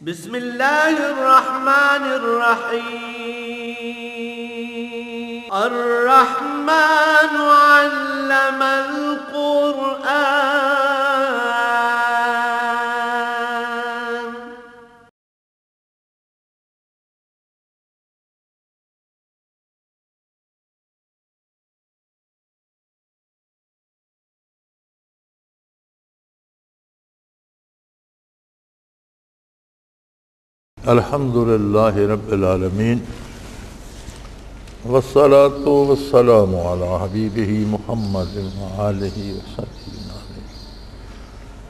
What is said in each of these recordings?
بسم اللہ الرحمن الرحیم الرحمن علم القرآن الحمد للہ رب العالمین والصلاة والسلام علی حبیبہ محمد وآلہ وصحبہ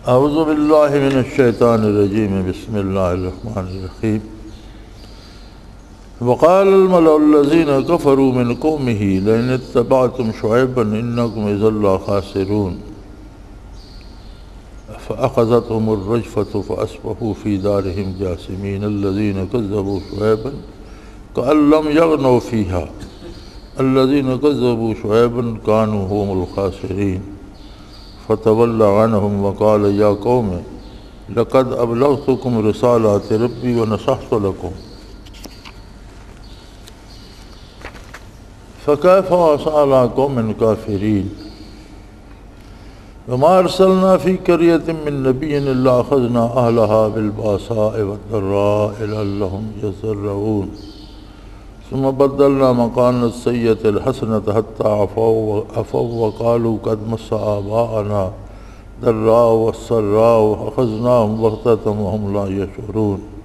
اعوذ باللہ من الشیطان الرجیم بسم اللہ الرحمن الرحیم وقال الملأ الذین کفروا من قومہ لئن اتبعتم شعیبا انکم اذا لخاسرون فأخذتهم الرجفة فأصبحوا في دارهم جاثمين الذين كذبوا شعيبا كأن لم يغنوا فيها الذين كذبوا شعيبا كانوا هم الخاسرين فتولى عنهم وقال يا قوم لقد أبلغتكم رسالات ربي ونصحت لكم فكيف عصى على قوم كافرين وما ارسلنا في قرية من نبي الا اخذنا اهلها بالباساء والضراء لعلهم يضرعون ثم بدلنا مكان السيئة الحسنة حتى عفوا وقالوا قد مس آباءنا ضراء والسراء اخذناهم بغتة وهم لا يشعرون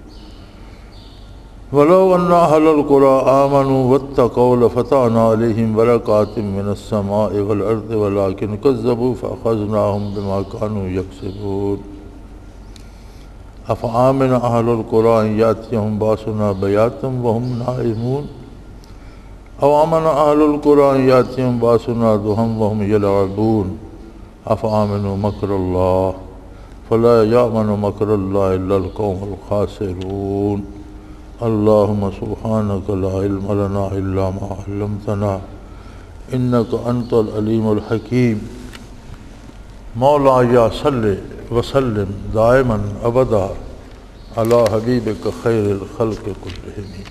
ولو ان اهل القرى آمنوا واتقوا لفتحنا عليهم بركات من السماء والارض ولكن كذبوا فاخذناهم بما كانوا يكسبون افآمن اهل القرى ان ياتيهم باسنا بياتا وهم نائمون او امن اهل القرى ان ياتيهم باسنا ضحى وهم يلعبون افآمنوا مكر الله فلا يأمن مكر الله الا القوم الخاسرون اللهم سبحانك لا علم لنا إلا ما علمتنا إنك أنت العليم الحكيم مولاي صل وسلم دائما أبدا على حبيبك خير الخلق كلهم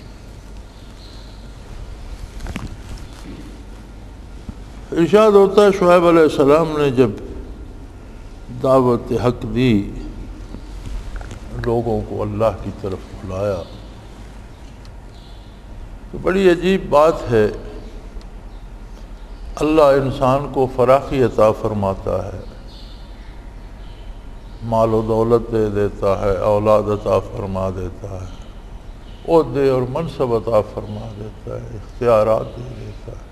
ارشاد ہوتا ہے شعیب علیہ السلام نے جب دعوت حق دی لوگوں کو اللہ کی طرف بلایا تو بڑی عجیب بات ہے اللہ انسان کو فراخی عطا فرماتا ہے مال و دولت دے دیتا ہے اولاد عطا فرما دیتا ہے عہدے اور منصب عطا فرما دیتا ہے اختیارات دے دیتا ہے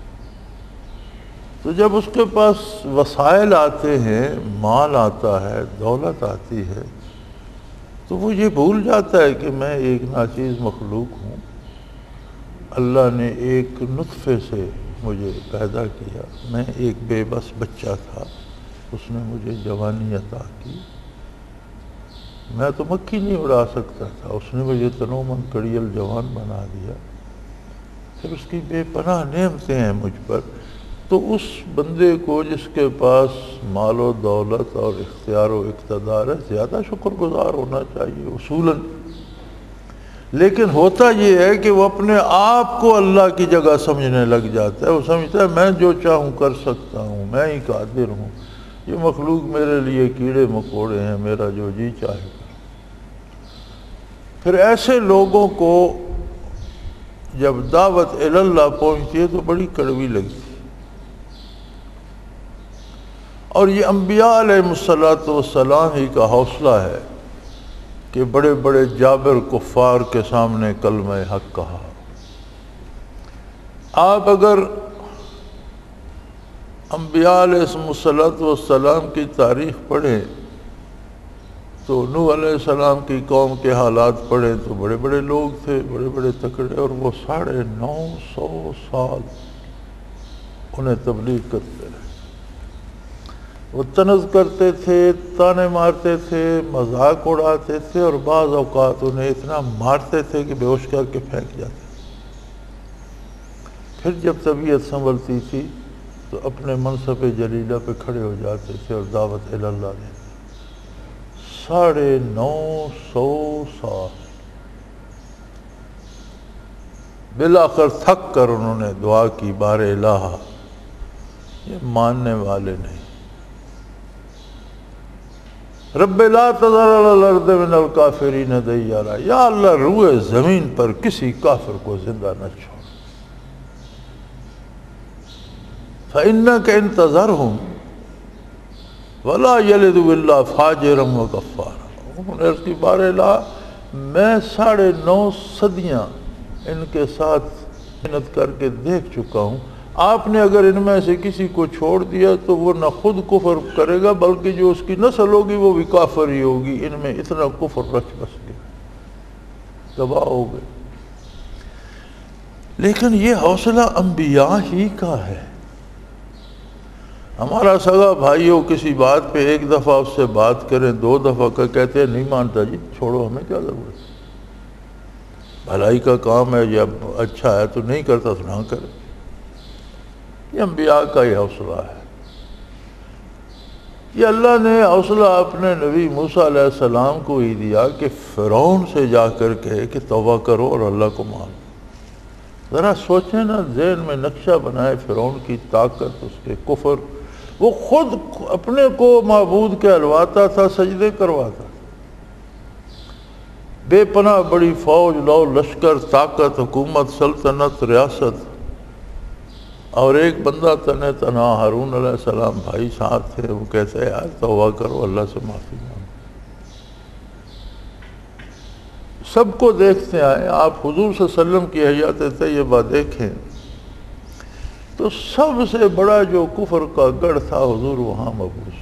تو جب اس کے پاس وسائل آتے ہیں مال آتا ہے دولت آتی ہے تو وہ یہ بھول جاتا ہے کہ میں ایک ناچیز مخلوق ہوں اللہ نے ایک نطفے سے مجھے پیدا کیا میں ایک بے بس بچہ تھا اس نے مجھے جوانی عطا کی میں تو مکھی نہیں اڑا سکتا تھا اس نے مجھے تنومن کڑیل جوان بنا دیا پھر اس کی بے پناہ نعمتیں ہیں مجھ پر تو اس بندے کو جس کے پاس مال و دولت اور اختیار و اقتدار ہے زیادہ شکر گزار ہونا چاہیے اصولاً لیکن ہوتا یہ ہے کہ وہ اپنے آپ کو اللہ کی جگہ سمجھنے لگ جاتا ہے وہ سمجھتا ہے میں جو چاہوں کر سکتا ہوں میں ہی قادر ہوں یہ مخلوق میرے لیے کیڑے مکوڑے ہیں میرا جو جی چاہے پھر ایسے لوگوں کو جب دعوت اللہ پہنچتی ہے تو بڑی کڑوی لگتی ہے اور یہ انبیاء علیہ السلام ہی کا حوصلہ ہے کہ بڑے بڑے جابر کفار کے سامنے کلمہ حق کہا آپ اگر انبیاء علیہ السلام کی تاریخ پڑھیں تو نوح علیہ السلام کی قوم کے حالات پڑھیں تو بڑے بڑے لوگ تھے بڑے بڑے تکڑے اور وہ 950 سال انہیں تبلیغ کرتے رہے وہ طنز کرتے تھے تانے مارتے تھے مذاق اڑاتے تھے اور بعض اوقات انہیں اتنا مارتے تھے کہ بے ہوش کر کے پھینک جاتے پھر جب طبیعت سنبھلتی تھی تو اپنے منصب جلیلہ پہ کھڑے ہو جاتے تھے اور دعوت اللہ دیتے 950 سال بالآخر تھک کر انہوں نے دعا کی، بار الہ، یہ ماننے والے نہیں۔ رب لا تذر علی الارض من الکافرین دیارا، یا اللہ روئے زمین پر کسی کافر کو زندہ نہ چھوڑ۔ فإنک ان تذرہم ولا یلدوا الا فاجرا وکفارا۔ انہوں نے عرض کی بار الہ میں 9.5 صدیاں ان کے ساتھ محنت کر کے دیکھ چکا ہوں، آپ نے اگر ان میں سے کسی کو چھوڑ دیا تو وہ نہ خود کفر کرے گا بلکہ جو اس کی نسل ہوگی وہ بھی کافر ہی ہوگی، ان میں اتنا کفر رچ بس گیا، تباہ ہو گئے۔ لیکن یہ حوصلہ انبیاء ہی کا ہے۔ ہمارا سگا بھائیوں کسی بات پہ ایک دفعہ اس سے بات کریں، 2 دفعہ کا کہتے ہیں نہیں مانتا، جی چھوڑو، ہمیں کیا ضرورت ہے، بھلائی کا کام ہے یا اچھا ہے تو نہیں کرتا تو نہ کرے۔ یہ انبیاء کا یہ حوصلہ ہے۔ یہ اللہ نے حوصلہ اپنے نبی موسیٰ علیہ السلام کو ہی دیا کہ فرعون سے جا کر کہے کہ توبہ کرو اور اللہ کو مانو۔ ذرا سوچیں نا، ذہن میں نقشہ بنائے فرعون کی طاقت، اس کے کفر، وہ خود اپنے کو معبود کہلواتا تھا، سجدے کرواتا، بے پناہ بڑی فوج، لو لشکر، طاقت، حکومت، سلطنت، ریاست، اور ایک بندہ تنہ تنہا ہارون علیہ السلام بھائی ساتھ تھے، وہ کہتے ہیں یار توبہ کرو، اللہ سے معافی مانگو۔ سب کو دیکھتے آئے، آپ حضور صلی اللہ علیہ وسلم کی حیات طیبہ دیکھیں تو سب سے بڑا جو کفر کا گڑھ تھا حضور وہاں مبعوث۔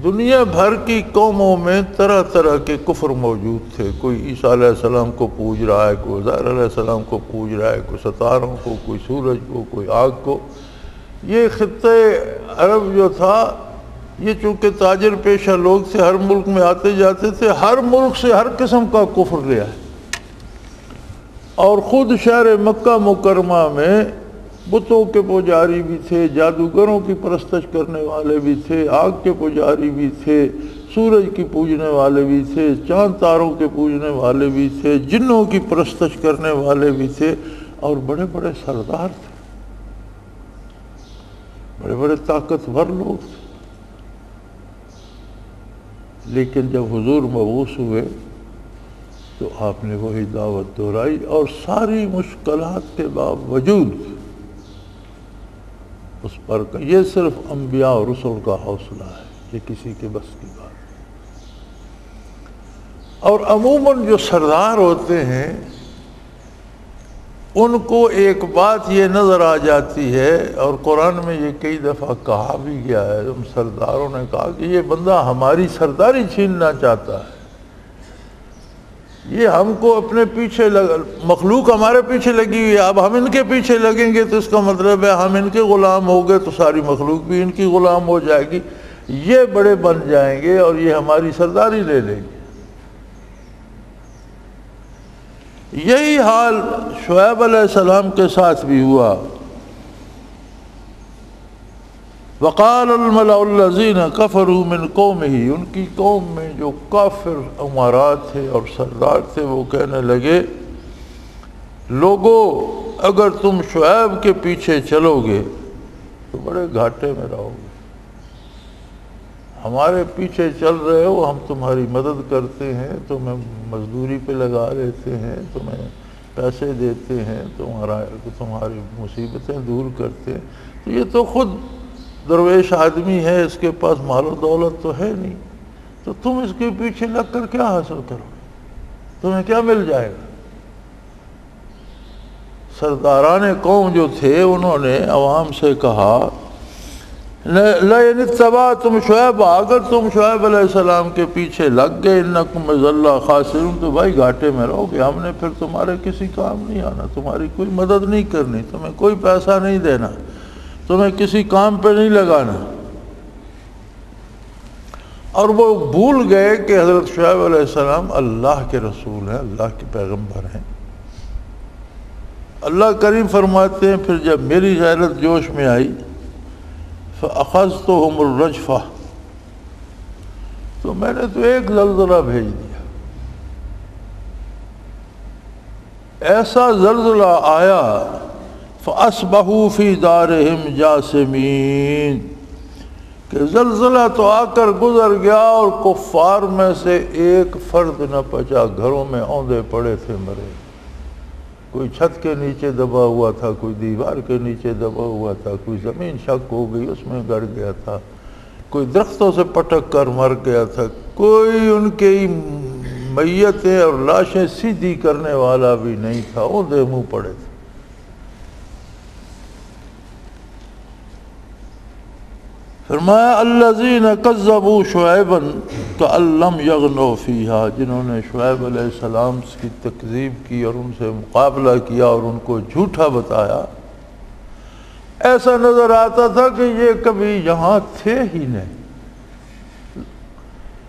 دنیا بھر کی قوموں میں طرح طرح کے کفر موجود تھے، کوئی عیسیٰ علیہ السلام کو پوج رہا ہے، کوئی عزیر علیہ السلام کو پوج رہا ہے، کوئی ستاروں کو، کوئی سورج کو، کوئی آگ کو۔ یہ خطہ عرب جو تھا، یہ چونکہ تاجر پیشہ لوگ تھے، ہر ملک میں آتے جاتے تھے، ہر ملک سے ہر قسم کا کفر لیا ہے۔ اور خود شہر مکہ مکرمہ میں بتوں کے پجاری بھی تھے، جادوگروں کی پرستش کرنے والے بھی تھے، آگ کے پجاری بھی تھے، سورج کی پوجنے والے بھی تھے، چاند تاروں کے پوجنے والے بھی تھے، جنوں کی پرستش کرنے والے بھی تھے، اور بڑے بڑے سردار تھے، بڑے بڑے طاقتور لوگ تھے۔ لیکن جب حضور مبعوث ہوئے تو آپ نے وہی دعوت دہرائی، اور ساری مشکلات کے باوجود اس پر یہ صرف انبیاء اور رسول کا حوصلہ ہے، یہ کسی کے بس کی بات ہے۔ اور عموماً جو سردار ہوتے ہیں ان کو ایک بات یہ نظر آ جاتی ہے، اور قرآن میں یہ کئی دفعہ کہا بھی گیا ہے، ان سرداروں نے کہا کہ یہ بندہ ہماری سرداری چھیننا چاہتا ہے، یہ ہم کو اپنے پیچھے مخلوق ہمارے پیچھے لگی ہوئی ہے، اب ہم ان کے پیچھے لگیں گے تو اس کا مطلب ہے ہم ان کے غلام ہو گئے تو ساری مخلوق بھی ان کی غلام ہو جائے گی، یہ بڑے بن جائیں گے اور یہ ہماری سرداری لے لیں گے۔ یہی حال شعیب علیہ السلام کے ساتھ بھی ہوا۔ وقال الملأ الذین کفروا من قومہ، ان کی قوم میں جو کافر امراء تھے اور سردار تھے وہ کہنے لگے، لوگو اگر تم شعیب کے پیچھے چلو گے تو بڑے گھاٹے میں رہو گے، ہمارے پیچھے چل رہے ہو، ہم تمہاری مدد کرتے ہیں، تمہیں مزدوری پہ لگا لیتے ہیں، تمہیں پیسے دیتے ہیں، تمہاری مصیبتیں دور کرتے ہیں، تو یہ تو خود درویش آدمی ہے، اس کے پاس مال و دولت تو ہے نہیں، تو تم اس کے پیچھے لگ کر کیا حاصل کرو گے، تمہیں کیا مل جائے گا۔ سرداران قوم جو تھے انہوں نے عوام سے کہا، لَئِنِ اتَّبَعْتُمْ شُعَيْبًا، اگر تم شعیب علیہ السلام کے پیچھے لگ گئے، اِنَّكُمْ إِذًا لَخَاسِرُونَ، تو بھائی گھاٹے میں رہو گے، ہم نے پھر تمہارے کسی کام نہیں آنا، تمہاری کوئی مدد نہیں کرنی، تمہیں کوئی پیسہ نہیں دینا، تمہیں کسی کام پہ نہیں لگانا۔ اور وہ بھول گئے کہ حضرت شعیب علیہ السلام اللہ کے رسول ہیں، اللہ کے پیغمبر ہیں۔ اللہ کریم فرماتے ہیں پھر جب میری غیرت جوش میں آئی، فَأَخَذْتُهُمُ الرَّجْفَةَ، تو میں نے تو ایک زلزلہ بھیج دیا، ایسا زلزلہ آیا فَأَصْبَحُوا فِي دَارِهِمْ جَاثِمِينَ کہ زلزلہ تو آ کر گزر گیا اور کفار میں سے ایک فرد نہ بچا، گھروں میں اوندے پڑے تھے مرے، کوئی چھت کے نیچے دبا ہوا تھا، کوئی دیوار کے نیچے دبا ہوا تھا، کوئی زمین شک ہو گئی اس میں گڑ گیا تھا، کوئی درختوں سے پٹک کر مر گیا تھا، کوئی ان کی میتیں اور لاشیں سیدھی کرنے والا بھی نہیں تھا، اوندے منہ پڑے تھے۔ فرمایا الذین کذبوا شعیبا کأن لم یغنوا فیہا، جنہوں نے شعیب علیہ السلام کی تکذیب کی اور ان سے مقابلہ کیا اور ان کو جھوٹا بتایا، ایسا نظر آتا تھا کہ یہ کبھی یہاں تھے ہی نہیں۔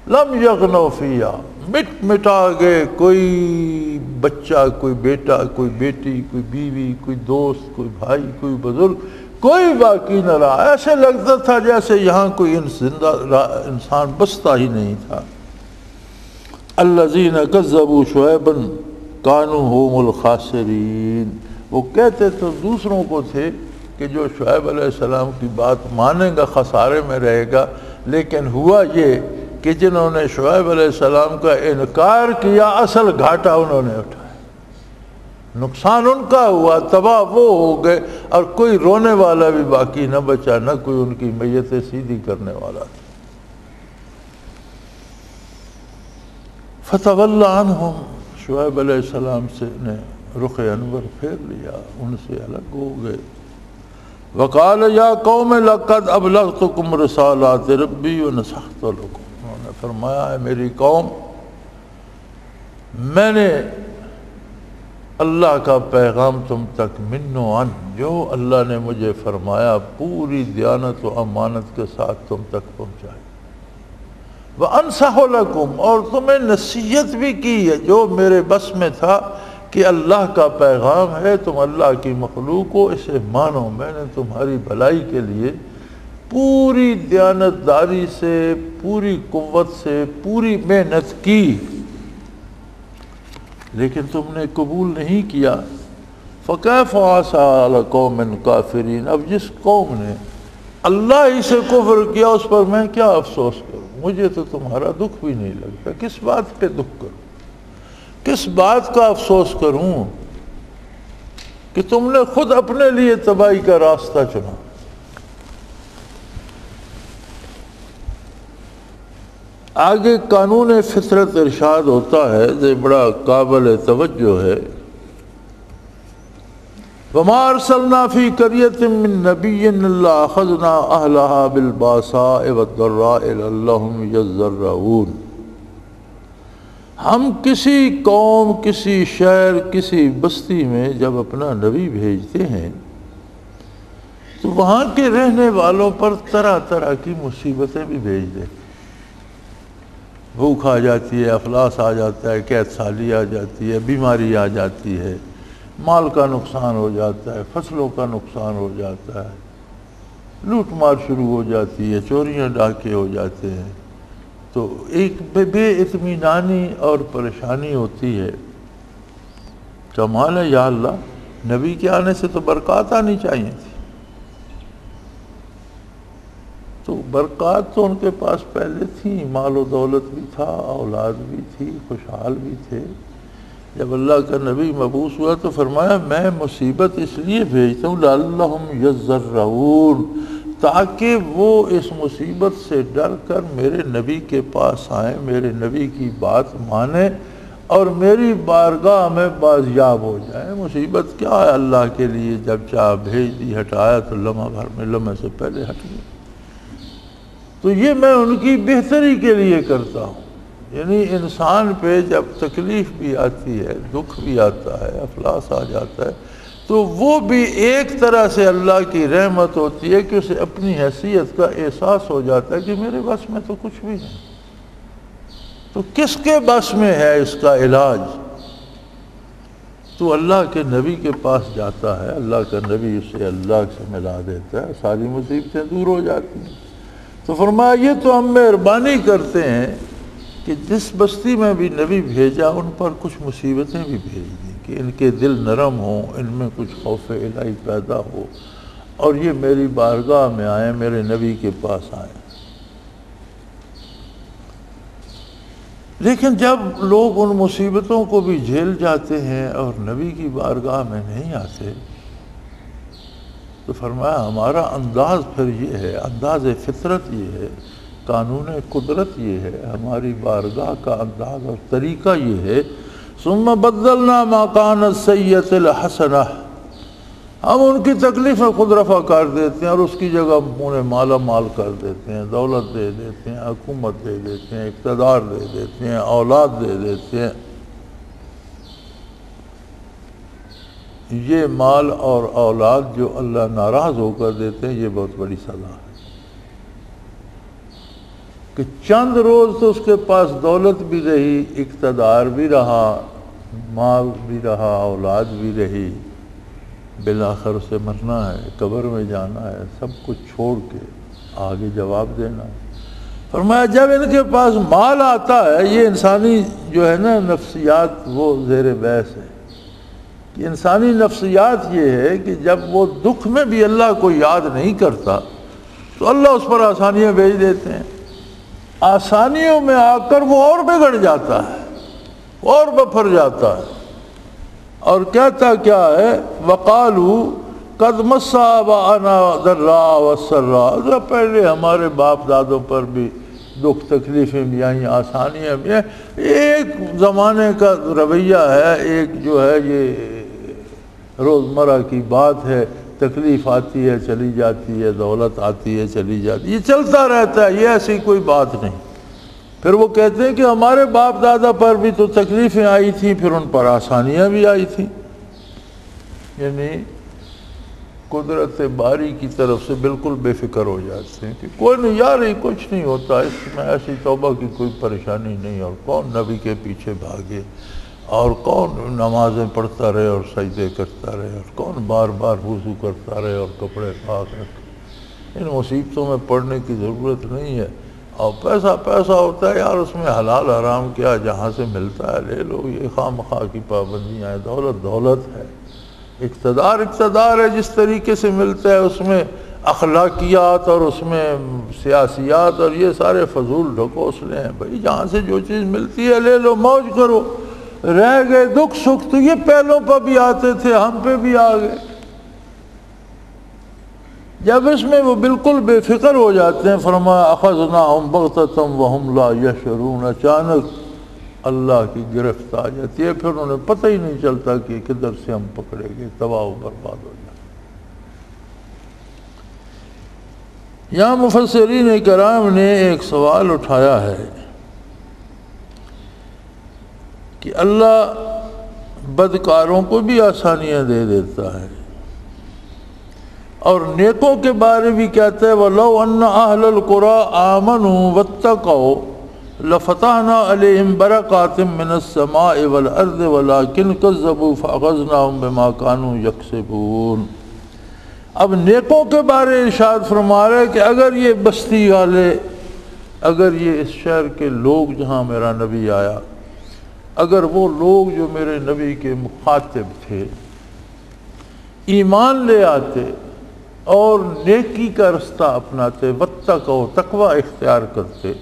لم یغنوا فیہا، مٹ مٹا گئے، کوئی بچہ، کوئی بیٹا، کوئی بیٹی، کوئی بیوی، کوئی دوست، کوئی بھائی، کوئی بزرگ، کوئی باقی نہ رہا۔ ایسے لگتا تھا جیسے یہاں کوئی انسان بستا ہی نہیں تھا۔ الذین کذبوا شعیبا کانوا هم الخاسرین، وہ کہتے تو دوسروں کو تھے کہ جو شعیب علیہ السلام کی بات مانے گا خسارے میں رہے گا، لیکن ہوا یہ کہ جنہوں نے شعیب علیہ السلام کا انکار کیا اصل گھاٹا انہوں نے اٹھایا، نقصان ان کا ہوا، تباہ وہ ہو گئے، اور کوئی رونے والا بھی باقی نہ بچا، نہ کوئی ان کی میتیں سیدھی کرنے والا تھا۔ فتولی عنہم، شعیب علیہ السلام سے نے رخ انور پھیر لیا، ان سے الگ ہو گئے۔ وقال یا قوم لقد ابلغتکم رسالات ربی ونصحت لکم، انہوں نے فرمایا ہے میری قوم، میں نے اللہ کا پیغام تم تک منو عن، جو اللہ نے مجھے فرمایا پوری دیانت و امانت کے ساتھ تم تک پہنچائی۔ وَأَنصَحُ لَكُمْ، اور تمہیں نصیحت بھی کی ہے جو میرے بس میں تھا کہ اللہ کا پیغام ہے، تم اللہ کی مخلوق ہو، اسے مانو۔ میں نے تمہاری بھلائی کے لیے پوری دیانت داری سے، پوری قوت سے، پوری محنت کی، لیکن تم نے قبول نہیں کیا۔ فَكَيْفَ عَصَىٰ عَلَىٰ قَوْمٍ كَافِرِينَ، اب جس قوم نے اللہ ہی سے کفر کیا اس پر میں کیا افسوس کروں، مجھے تو تمہارا دکھ بھی نہیں لگتا، کس بات پہ دکھ کروں، کس بات کا افسوس کروں کہ تم نے خود اپنے لیے تباہی کا راستہ چنا۔ آگے قانون فطرت ارشاد ہوتا ہے، یہ بڑا قابل توجہ ہے۔ وَمَا أَرْسَلْنَا فِي قَرْيَةٍ مِّن نَّبِيٍّ إِلَّا أَخَذْنَا أَهْلَهَا بِالْبَأْسَاءِ وَالضَّرَّاءِ لَعَلَّهُمْ يَضَّرَّعُونَ، ہم کسی قوم، کسی شہر، کسی بستی میں جب اپنا نبی بھیجتے ہیں تو وہاں کے رہنے والوں پر طرح طرح کی مصیبتیں بھی بھیج دیتے ہیں۔ بھوک آ جاتی ہے، افلاس آ جاتا ہے، قحط سالی آ جاتی ہے، بیماری آ جاتی ہے، مال کا نقصان ہو جاتا ہے، فصلوں کا نقصان ہو جاتا ہے، لوٹ مار شروع ہو جاتی ہے، چوریاں ڈاکے ہو جاتے ہیں، تو ایک بے اطمینانی اور پریشانی ہوتی ہے۔ کمال ہے یا اللہ، نبی کے آنے سے تو برکات آنی چاہیے تھی، تو برکات تو ان کے پاس پہلے تھی، مال و دولت بھی تھا، اولاد بھی تھی، خوشحال بھی تھے۔ جب اللہ کا نبی مبعوث ہوا تو فرمایا میں مصیبت اس لیے بھیجتا ہوں لعلہم یضرعون، تاکہ وہ اس مصیبت سے ڈر کر میرے نبی کے پاس آئیں، میرے نبی کی بات مانیں اور میری بارگاہ میں بازیاب ہو جائیں۔ مصیبت کیا ہے اللہ کے لیے، جب چاہ بھیج دی، ہٹایا تو لمحہ بھر میں، لمحے سے پہلے ہٹ گئی۔ تو یہ میں ان کی بہتری کے لیے کرتا ہوں۔ یعنی انسان پہ جب تکلیف بھی آتی ہے، دکھ بھی آتا ہے، افلاس آ جاتا ہے، تو وہ بھی ایک طرح سے اللہ کی رحمت ہوتی ہے کہ اسے اپنی حیثیت کا احساس ہو جاتا ہے کہ میرے بس میں تو کچھ بھی نہیں، تو کس کے بس میں ہے اس کا علاج؟ تو اللہ کے نبی کے پاس جاتا ہے، اللہ کا نبی اسے اللہ سے ملا دیتا ہے، ساری مصیبتیں دور ہو جاتی ہیں۔ تو فرمایا یہ تو ہم مہربانی کرتے ہیں کہ جس بستی میں بھی نبی بھیجا ان پر کچھ مصیبتیں بھی بھیج دیں کہ ان کے دل نرم ہوں، ان میں کچھ خوف الہی پیدا ہو اور یہ میری بارگاہ میں آئیں، میرے نبی کے پاس آئیں۔ لیکن جب لوگ ان مصیبتوں کو بھی جھیل جاتے ہیں اور نبی کی بارگاہ میں نہیں آتے تو فرمایا ہمارا انداز پھر یہ ہے، انداز فطرت یہ ہے، قانون قدرت یہ ہے، ہماری بارگاہ کا انداز اور طریقہ یہ ہے، ثم بدلنا ما كان السيئة الحسنہ، ہم ان کی تکلیفیں خود رفع کر دیتے ہیں اور اس کی جگہ انہیں مالا مال کر دیتے ہیں، دولت دے دیتے ہیں، حکومت دے دیتے ہیں، اقتدار دے دیتے ہیں، اولاد دے دیتے ہیں۔ یہ مال اور اولاد جو اللہ ناراض ہو کر دیتے ہیں، یہ بہت بڑی سزا ہے کہ چند روز تو اس کے پاس دولت بھی رہی، اقتدار بھی رہا، مال بھی رہا، اولاد بھی رہی، بالآخر اسے مرنا ہے، قبر میں جانا ہے، سب کچھ چھوڑ کے آگے جواب دینا ہے۔ فرمایا جب ان کے پاس مال آتا ہے، یہ انسانی جو ہے نا نفسیات وہ زیر بحث ہے کہ انسانی نفسیات یہ ہے کہ جب وہ دکھ میں بھی اللہ کو یاد نہیں کرتا تو اللہ اس پر آسانیاں بھیج دیتے ہیں، آسانیوں میں آ کر وہ اور بگڑ جاتا ہے اور بپھر جاتا ہے، اور کہتا کیا ہے وقالوا قد مس آباءنا ضراء والسراء، پہلے ہمارے باپ دادوں پر بھی دکھ تکلیفیں بھی آئیں، آسانیاں بھی ہیں، ایک زمانے کا رویہ ہے، ایک جو ہے یہ روزمرہ کی بات ہے، تکلیف آتی ہے چلی جاتی ہے، دولت آتی ہے چلی جاتی ہے، یہ چلتا رہتا ہے، یہ ایسی کوئی بات نہیں۔ پھر وہ کہتے ہیں کہ ہمارے باپ دادا پر بھی تو تکلیفیں آئی تھیں، پھر ان پر آسانیاں بھی آئی تھیں، یعنی قدرت باری کی طرف سے بالکل بے فکر ہو جاتے ہیں کہ کوئی نہیں یار، یہ کچھ نہیں ہوتا، اس میں ایسی توبہ کی کوئی پریشانی نہیں، اور کون نبی کے پیچھے بھاگے، اور کون نمازیں پڑھتا رہے اور سجدے کرتا رہے، اور کون بار بار وضو کرتا رہے اور کپڑے پاک رکھے، ان مصیبتوں میں پڑنے کی ضرورت نہیں ہے، اور پیسہ پیسہ ہوتا ہے یار، اس میں حلال حرام کیا، جہاں سے ملتا ہے لے لو، یہ خواہ مخواہ کی پابندیاں ہیں، دولت دولت ہے، اقتدار اقتدار ہے، جس طریقے سے ملتا ہے اس میں اخلاقیات اور اس میں سیاسیات اور یہ سارے فضول ڈھکوسلے ہیں، بھائی جہاں سے جو چیز ملتی ہے لے لو، موج کرو، رہ گئے دکھ سکھ تو یہ پہلوں پر بھی آتے تھے، ہم پہ بھی آ گئے۔ جب اس میں وہ بالکل بے فکر ہو جاتے ہیں، فرمایا اخذناہم بغتۃ وہم لا یشعرون، اچانک اللہ کی گرفت آ جاتی ہے، پھر انہیں پتہ ہی نہیں چلتا کہ کدھر سے ہم پکڑے گئے، تباہ و برباد ہو جاتے۔ یہاں مفسرین کرام نے ایک سوال اٹھایا ہے کہ اللہ بدکاروں کو بھی آسانیاں دے دیتا ہے اور نیکوں کے بارے بھی کہتا ہے وَلَوْ أَنَّ أَهْلَ الْقُرَىٰ آمَنُوا وَاتَّقَوْا لَفَتَحْنَا عَلَيْهِمْ بَرَكَاتٍ مِّنَ السَّمَاءِ وَالْأَرْضِ وَلَٰكِنْ كَذَّبُوا فَأَخَذْنَاهُمْ بِمَا كَانُوا يَكْسِبُونَ۔ اب نیکوں کے بارے ارشاد فرما رہے کہ اگر یہ بستی والے، اگر یہ اس شہر کے لوگ جہاں میرا نبی آیا، اگر وہ لوگ جو میرے نبی کے مخاطب تھے ایمان لے آتے اور نیکی کا رستہ اپناتے، واتقوا، تقوی اختیار کرتے،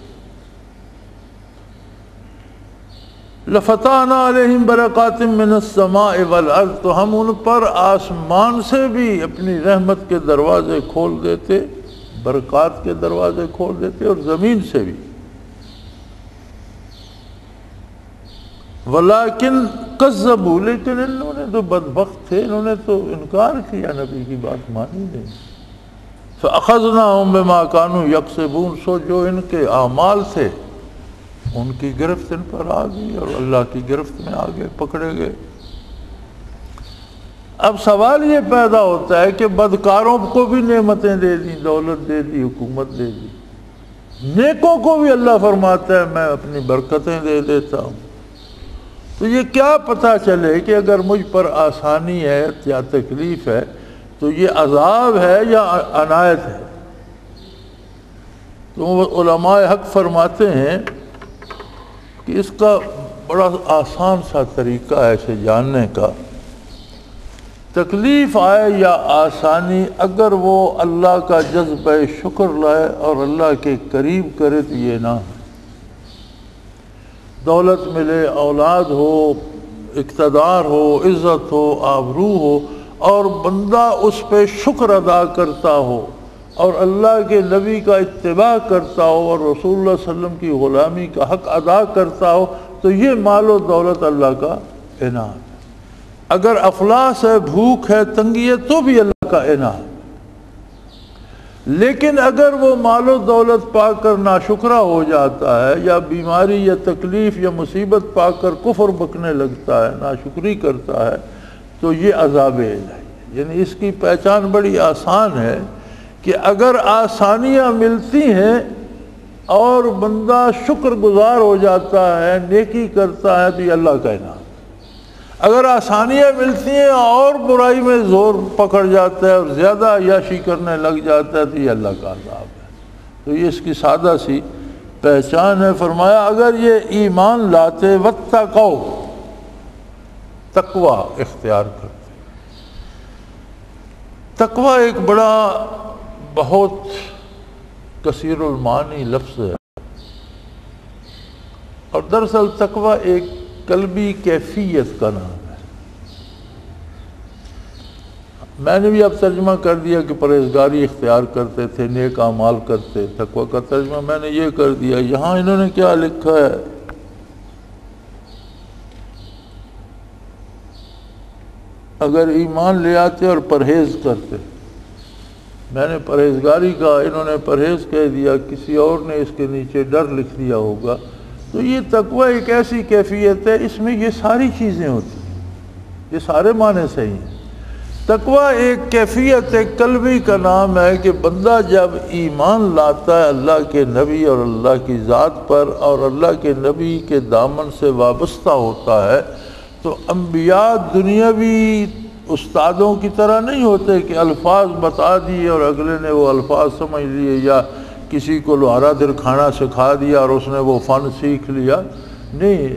لفتحنا علیہم برکات من السماء والارض، تو ہم ان پر آسمان سے بھی اپنی رحمت کے دروازے کھول دیتے، برکات کے دروازے کھول دیتے، اور زمین سے بھی۔ ولیکن کذبوا، لیکن انہوں نے تو بدبخت تھے، انہوں نے تو انکار کیا، نبی کی بات مانی نہیں۔ فاخذناہم بما كانوا یکسبون، سو جو ان کے اعمال تھے ان کی گرفت ان پر آ گئی اور اللہ کی گرفت میں آ گئے، پکڑے گئے۔ اب سوال یہ پیدا ہوتا ہے کہ بدکاروں کو بھی نعمتیں دے دیں، دولت دے دی، حکومت دے دی، نیکوں کو بھی اللہ فرماتا ہے میں اپنی برکتیں دے دیتا ہوں، تو یہ کیا پتہ چلے کہ اگر مجھ پر آسانی ہے یا تکلیف ہے تو یہ عذاب ہے یا عنایت ہے؟ تو علماء حق فرماتے ہیں کہ اس کا بڑا آسان سا طریقہ ہے اسے جاننے کا. تکلیف آئے یا آسانی، اگر وہ اللہ کا جذبہ شکر لائے اور اللہ کے قریب کرے تو یہ نہ ہے. دولت ملے، اولاد ہو، اقتدار ہو، عزت ہو، آبرو ہو، اور بندہ اس پہ شکر ادا کرتا ہو اور اللہ کے نبی کا اتباع کرتا ہو اور رسول اللہ صلی اللہ علیہ وسلم کی غلامی کا حق ادا کرتا ہو، تو یہ مال و دولت اللہ کا انعام ہے. اگر افلاس ہے، بھوک ہے، تنگی ہے، تو بھی اللہ کا انعام. لیکن اگر وہ مال و دولت پا کر ناشکرا ہو جاتا ہے، یا بیماری یا تکلیف یا مصیبت پا کر کفر بکنے لگتا ہے، ناشکری کرتا ہے، تو یہ عذاب الہی. یعنی اس کی پہچان بڑی آسان ہے کہ اگر آسانیاں ملتی ہیں اور بندہ شکر گزار ہو جاتا ہے، نیکی کرتا ہے، تو یہ اللہ کا انعام. اگر آسانیاں ملتی ہیں اور برائی میں زور پکڑ جاتا ہے اور زیادہ عیاشی کرنے لگ جاتا ہے، تو یہ اللہ کا عذاب ہے. تو یہ اس کی سادہ سی پہچان ہے. فرمایا اگر یہ ایمان لاتے واتقوا، تقوی اختیار کرتے. تقوی ایک بڑا بہت کثیر المعانی لفظ ہے، اور دراصل تقوی ایک قلبی کیفیت کا نام ہے. میں نے بھی اب ترجمہ کر دیا کہ پرہیزگاری اختیار کرتے تھے، نیک اعمال کرتے. تقوی کا ترجمہ میں نے یہ کر دیا. یہاں انہوں نے کیا لکھا ہے؟ اگر ایمان لے آتے اور پرہیز کرتے. میں نے پرہیزگاری کا، انہوں نے پرہیز کہہ دیا، کسی اور نے اس کے نیچے ڈر لکھ دیا ہوگا. تو یہ تقوی ایک ایسی کیفیت ہے، اس میں یہ ساری چیزیں ہوتی ہیں، یہ سارے معنی صحیح ہیں. تقوی ایک کیفیت قلبی کا نام ہے کہ بندہ جب ایمان لاتا ہے اللہ کے نبی اور اللہ کی ذات پر، اور اللہ کے نبی کے دامن سے وابستہ ہوتا ہے، تو انبیاء دنیاوی استادوں کی طرح نہیں ہوتے کہ الفاظ بتا دیے اور اگلے نے وہ الفاظ سمجھ لیے، یا کسی کو لوہارا در کھانا سکھا دیا اور اس نے وہ فن سیکھ لیا. نہیں،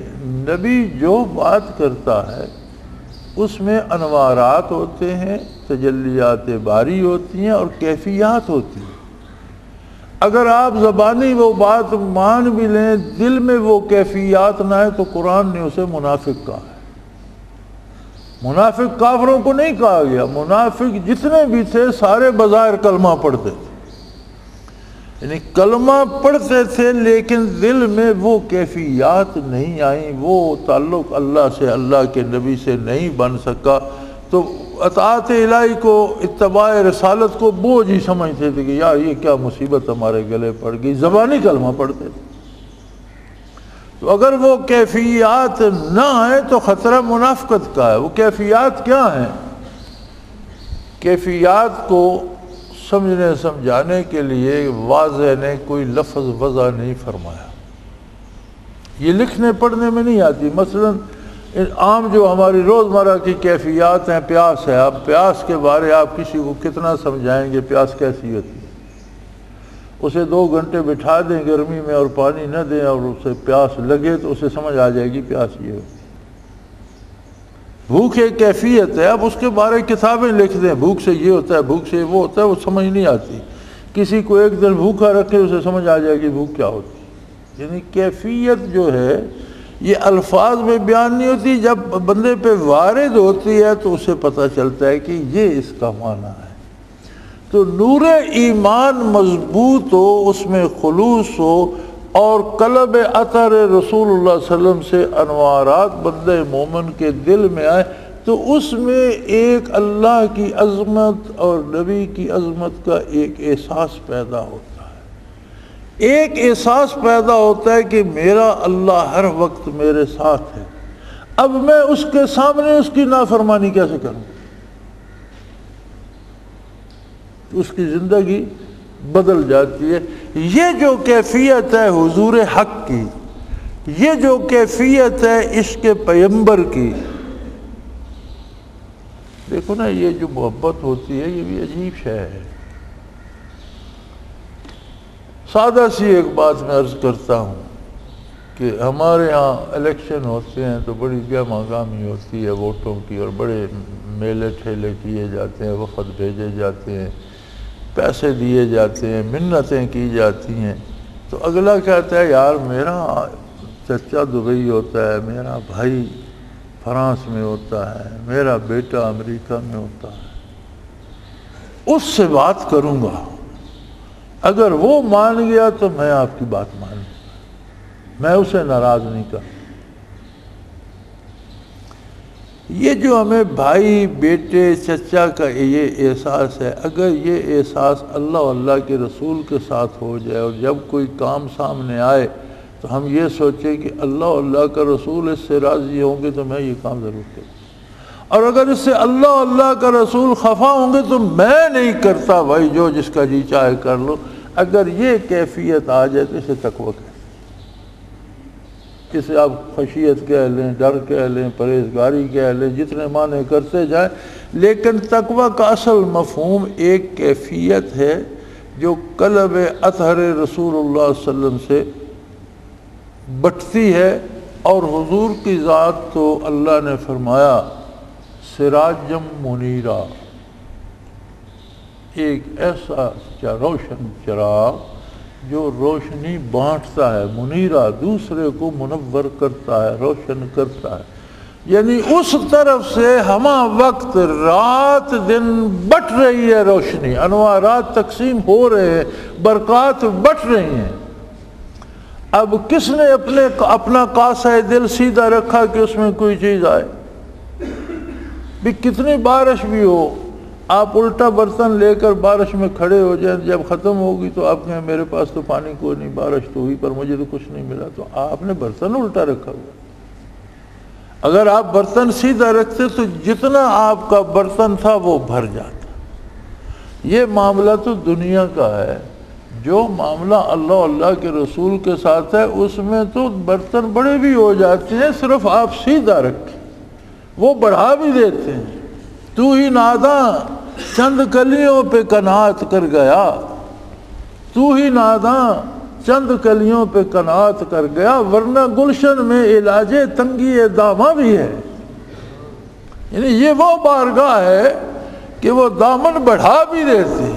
نبی جو بات کرتا ہے اس میں انوارات ہوتے ہیں، تجلیات باری ہوتی ہیں اور کیفیات ہوتی ہیں. اگر آپ زبانی وہ بات مان بھی لیں، دل میں وہ کیفیات نہ ہے، تو قرآن نے اسے منافق کہا ہے. منافق کافروں کو نہیں کہا گیا. منافق جتنے بھی تھے سارے بظاہر کلمہ پڑھتے تھے، یعنی کلمہ پڑھتے تھے لیکن دل میں وہ کیفیات نہیں آئیں، وہ تعلق اللہ سے، اللہ کے نبی سے نہیں بن سکا. تو اطاعت الہی کو، اتباع رسالت کو بوجھ ہی سمجھتے تھے کہ یار یہ کیا مصیبت ہمارے گلے پڑ گئی. زبانی کلمہ پڑھتے تھے. تو اگر وہ کیفیات نہ ہیں تو خطرہ منافقت کا ہے. وہ کیفیات کیا ہیں؟ کیفیات کو سمجھنے سمجھانے کے لیے واضح نے کوئی لفظ وضع نہیں فرمایا. یہ لکھنے پڑھنے میں نہیں آتی. مثلا عام جو ہماری روزمرہ کی کیفیات ہیں، پیاس ہے. اب پیاس کے بارے آپ کسی کو کتنا سمجھائیں گے پیاس کیسی ہوتی ہے؟ اسے 2 گھنٹے بٹھا دیں گرمی میں اور پانی نہ دیں اور اسے پیاس لگے تو اسے سمجھ آ جائے گی پیاس یہ ہوتی. بھوک ایک کیفیت ہے. اب اس کے بارے کتابیں لکھ دیں، بھوک سے یہ ہوتا ہے، بھوک سے وہ ہوتا ہے، وہ سمجھ نہیں آتی. کسی کو ایک دن بھوکا رکھے اسے سمجھ آ جائے گی بھوک کیا ہوتی. یعنی کیفیت جو ہے یہ الفاظ میں بیان نہیں ہوتی، جب بندے پہ وارد ہوتی ہے تو اسے پتہ چلتا ہے کہ یہ اس کا معنی ہے. تو نور ایمان مضبوط ہو، اس میں خلوص ہو، اور قلب اثر رسول اللہ صلی اللہ علیہ وسلم سے انوارات بندے مومن کے دل میں آئے، تو اس میں ایک اللہ کی عظمت اور نبی کی عظمت کا ایک احساس پیدا ہوتا ہے. ایک احساس پیدا ہوتا ہے کہ میرا اللہ ہر وقت میرے ساتھ ہے. اب میں اس کے سامنے اس کی نافرمانی کیسے کروں؟ اس کی زندگی بدل جاتی ہے. یہ جو کیفیت ہے حضور حق کی، یہ جو کیفیت ہے عشق پیغمبر کی، دیکھو نا، یہ جو محبت ہوتی ہے یہ بھی عجیب شے ہے. سادہ سی ایک بات میں عرض کرتا ہوں. کہ ہمارے ہاں الیکشن ہوتے ہیں تو بڑی گہما گہمی ہوتی ہے ووٹوں کی، اور بڑے میلے ٹھیلے کیے جاتے ہیں، وفد بھیجے جاتے ہیں، پیسے دیے جاتے ہیں، منتیں کی جاتی ہیں۔ تو اگلا کہتا ہے یار میرا چچا دبئی ہوتا ہے، میرا بھائی فرانس میں ہوتا ہے، میرا بیٹا امریکہ میں ہوتا ہے، اس سے بات کروں گا، اگر وہ مان گیا تو میں آپ کی بات مان لوں، میں اسے ناراض نہیں کروں۔ یہ جو ہمیں بھائی بیٹے چچا کا یہ احساس ہے، اگر یہ احساس اللہ اور اللہ کے رسول کے ساتھ ہو جائے، اور جب کوئی کام سامنے آئے تو ہم یہ سوچیں کہ اللہ اور اللہ کا رسول اس سے راضی ہوں گے تو میں یہ کام ضرور کروں، اور اگر اس سے اللہ اور اللہ کا رسول خفا ہوں گے تو میں نہیں کرتا، بھائی جو جس کا جی چاہے کر لو۔ اگر یہ کیفیت آ جائے تو اسے تقویٰ کہتے ہیں۔ اسے آپ خشیت کہہ لیں، ڈر کہہ لیں، پرہیزگاری کہہ لیں، جتنے معنی کرتے جائیں، لیکن تقویٰ کا اصل مفہوم ایک کیفیت ہے جو قلب اطہر رسول اللہ صلی اللہ علیہ وسلم سے بٹتی ہے۔ اور حضور کی ذات تو اللہ نے فرمایا سراجم منیرا، ایک ایسا روشن چراغ جو روشنی بانٹتا ہے، منیرا دوسرے کو منور کرتا ہے، روشن کرتا ہے، یعنی اس طرف سے ہمہ وقت رات دن بٹ رہی ہے روشنی، انوارات تقسیم ہو رہے ہیں، برکات بٹ رہی ہیں۔ اب کس نے اپنا قاصہ دل سیدھا رکھا کہ اس میں کوئی چیز آئے؟ بھی کتنی بارش بھی ہو، آپ الٹا برتن لے کر بارش میں کھڑے ہو جائیں، جب ختم ہوگی تو آپ کہیں میرے پاس تو پانی کوئی نہیں، بارش تو ہوئی پر مجھے تو کچھ نہیں ملا، تو آپ نے برتن الٹا رکھا ہوا۔ اگر آپ برتن سیدھا رکھتے تو جتنا آپ کا برتن تھا وہ بھر جاتا۔ یہ معاملہ تو دنیا کا ہے، جو معاملہ اللہ اللہ کے رسول کے ساتھ ہے اس میں تو برتن بڑے بھی ہو جاتے ہیں، صرف آپ سیدھا رکھیں، وہ بڑھا بھی دیتے ہیں۔ تو ہی ناداں چند کلیوں پہ قناعت کر گیا، تو ہی ناداں چند کلیوں پہ قناعت کر گیا، ورنہ گلشن میں علاج تنگی داماں بھی ہے۔ یعنی یہ وہ بارگاہ ہے کہ وہ دامن بڑھا بھی دیتے،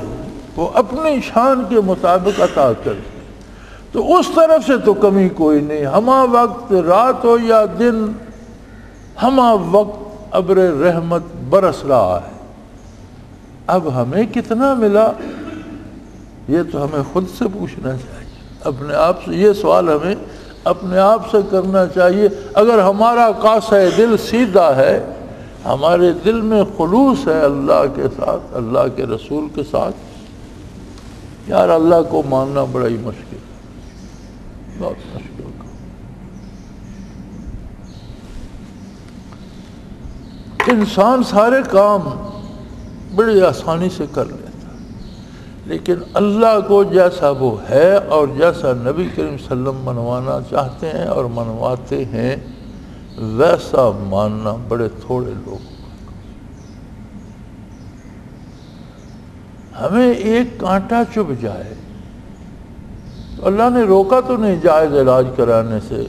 وہ اپنی شان کے مطابق عطا کرتے، تو اس طرف سے تو کمی کوئی نہیں۔ ہمہ وقت رات ہو یا دن، ہمہ وقت ابر رحمت برس رہا ہے۔ اب ہمیں کتنا ملا یہ تو ہمیں خود سے پوچھنا چاہیے، اپنے آپ سے یہ سوال ہمیں اپنے آپ سے کرنا چاہیے۔ اگر ہمارا قاصہ دل سیدھا ہے، ہمارے دل میں خلوص ہے اللہ کے ساتھ، اللہ کے رسول کے ساتھ، یار اللہ کو ماننا بڑا ہی مشکل ہے، بہت مشکل۔ انسان سارے کام بڑی آسانی سے کر لیتا، لیکن اللہ کو جیسا وہ ہے اور جیسا نبی کریم صلی اللہ علیہ وسلم منوانا چاہتے ہیں اور منواتے ہیں، ویسا ماننا بڑے تھوڑے لوگ۔ ہمیں ایک کانٹا چبھ جائے تو اللہ نے روکا تو نہیں جائز علاج کرانے سے،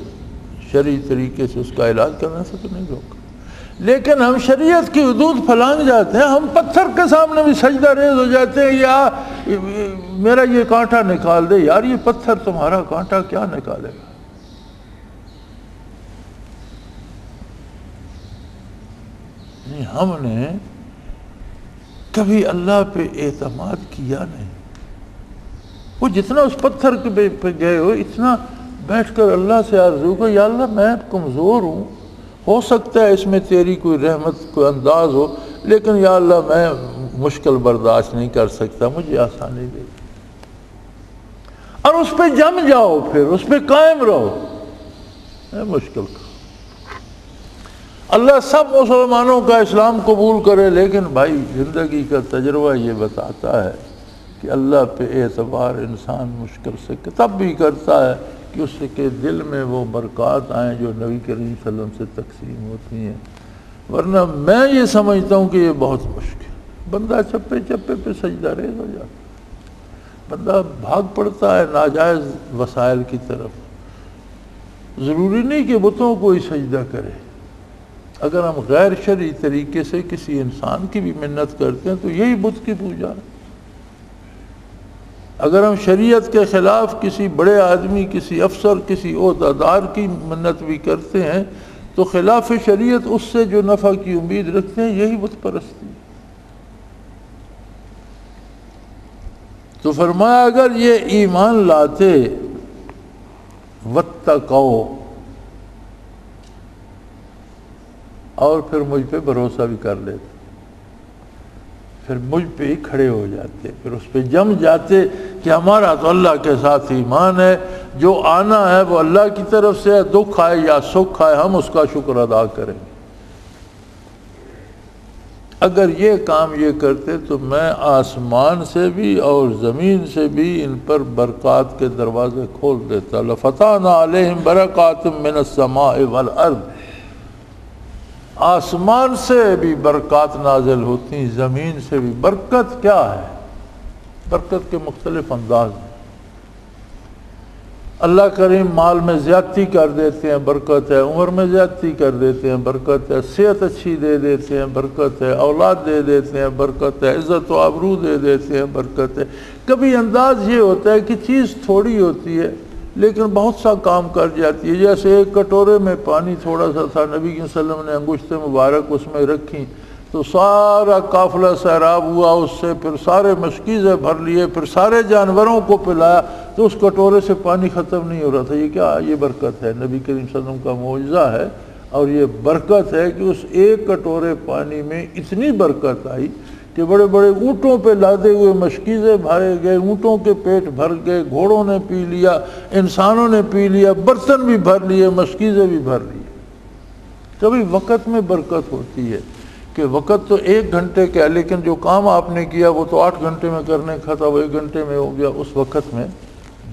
شرعی طریقے سے اس کا علاج کرنے سے تو نہیں روکا، لیکن ہم شریعت کی حدود پھلانگ جاتے ہیں، ہم پتھر کے سامنے بھی سجدہ ریز ہو جاتے ہیں، یا میرا یہ کانٹا نکال دے، یار یہ پتھر تمہارا کانٹا کیا نکالے گا؟ نہیں، ہم نے کبھی اللہ پہ اعتماد کیا نہیں۔ وہ جتنا اس پتھر پہ گئے ہو، اتنا بیٹھ کر اللہ سے آرزو کو، یا اللہ میں کمزور ہوں، ہو سکتا ہے اس میں تیری کوئی رحمت کوئی انداز ہو، لیکن یا اللہ میں مشکل برداشت نہیں کر سکتا، مجھے آسانی دے، اور اس پہ جم جاؤ، پھر اس پہ قائم رہو۔ مشکل کا اللہ سب مسلمانوں کا اسلام قبول کرے، لیکن بھائی زندگی کا تجربہ یہ بتاتا ہے کہ اللہ پہ اعتبار انسان مشکل سے تب بھی کرتا ہے کہ اس کے دل میں وہ برکات آئیں جو نبی کریم صلی اللہ علیہ وسلم سے تقسیم ہوتی ہیں، ورنہ میں یہ سمجھتا ہوں کہ یہ بہت مشکل، بندہ چپے چپے پہ سجدہ ریز ہو جاتا ہے، بندہ بھاگ پڑتا ہے ناجائز وسائل کی طرف، ضروری نہیں کہ بتوں کو ہی سجدہ کرے. اگر ہم غیر شرعی طریقے سے کسی انسان کی بھی منت کرتے ہیں تو یہی بت کی پوجا ہے. اگر ہم شریعت کے خلاف کسی بڑے آدمی، کسی افسر، کسی عہدیدار کی منت بھی کرتے ہیں تو خلاف شریعت اس سے جو نفع کی امید رکھتے ہیں یہی بت پرستی. تو فرمایا اگر یہ ایمان لاتے واتقوا، اور پھر مجھ پہ بھروسہ بھی کر لیتے، پھر مجھ پہ ہی کھڑے ہو جاتے، پھر اس پہ جم جاتے کہ ہمارا تو اللہ کے ساتھ ایمان ہے، جو آنا ہے وہ اللہ کی طرف سے ہے، دکھ آئے یا سکھ آئے ہم اس کا شکر ادا کریں گے. اگر یہ کام یہ کرتے تو میں آسمان سے بھی اور زمین سے بھی ان پر برکات کے دروازے کھول دیتا. لَفَتَحْنَا عَلَيْهِمْ بَرَكَاتٍ مِّنَ السَّمَاءِ وَالْأَرْضِ. آسمان سے بھی برکات نازل ہوتی، زمین سے بھی. برکت کیا ہے؟ برکت کے مختلف انداز ہیں. اللہ کریم مال میں زیادتی کر دیتے ہیں، برکت ہے. عمر میں زیادتی کر دیتے ہیں، برکت ہے. صحت اچھی دے دیتے ہیں، برکت ہے. اولاد دے دیتے ہیں، برکت ہے. عزت و آبرو دے دیتے ہیں، برکت ہے. کبھی انداز یہ ہوتا ہے کہ چیز تھوڑی ہوتی ہے لیکن بہت سا کام کر جاتی ہے. جیسے ایک کٹورے میں پانی تھوڑا سا تھا، نبی صلی اللہ علیہ وسلم نے انگشت مبارک اس میں رکھی تو سارا قافلہ سیراب ہوا، اس سے پھر سارے مشکیزیں بھر لیے، پھر سارے جانوروں کو پلایا تو اس کٹورے سے پانی ختم نہیں ہو رہا تھا. یہ کیا؟ یہ برکت ہے، نبی کریم صلی اللہ علیہ وسلم کا معجزہ ہے. اور یہ برکت ہے کہ اس ایک کٹورے پانی میں اتنی برکت آئی کہ بڑے بڑے اونٹوں پہ لادے ہوئے مشکیزیں بھرے گئے، اونٹوں کے پیٹ بھر گئے، گھوڑوں نے پی لیا، انسانوں نے پی لیا، برتن بھی بھر لیے، مشکیزیں بھی بھر لی. کبھی وقت میں برکت ہوتی ہے کہ وقت تو 1 گھنٹے کا ہے لیکن جو کام آپ نے کیا وہ تو 8 گھنٹے میں کرنے کا تھا، وہ 1 گھنٹے میں ہو گیا. اس وقت میں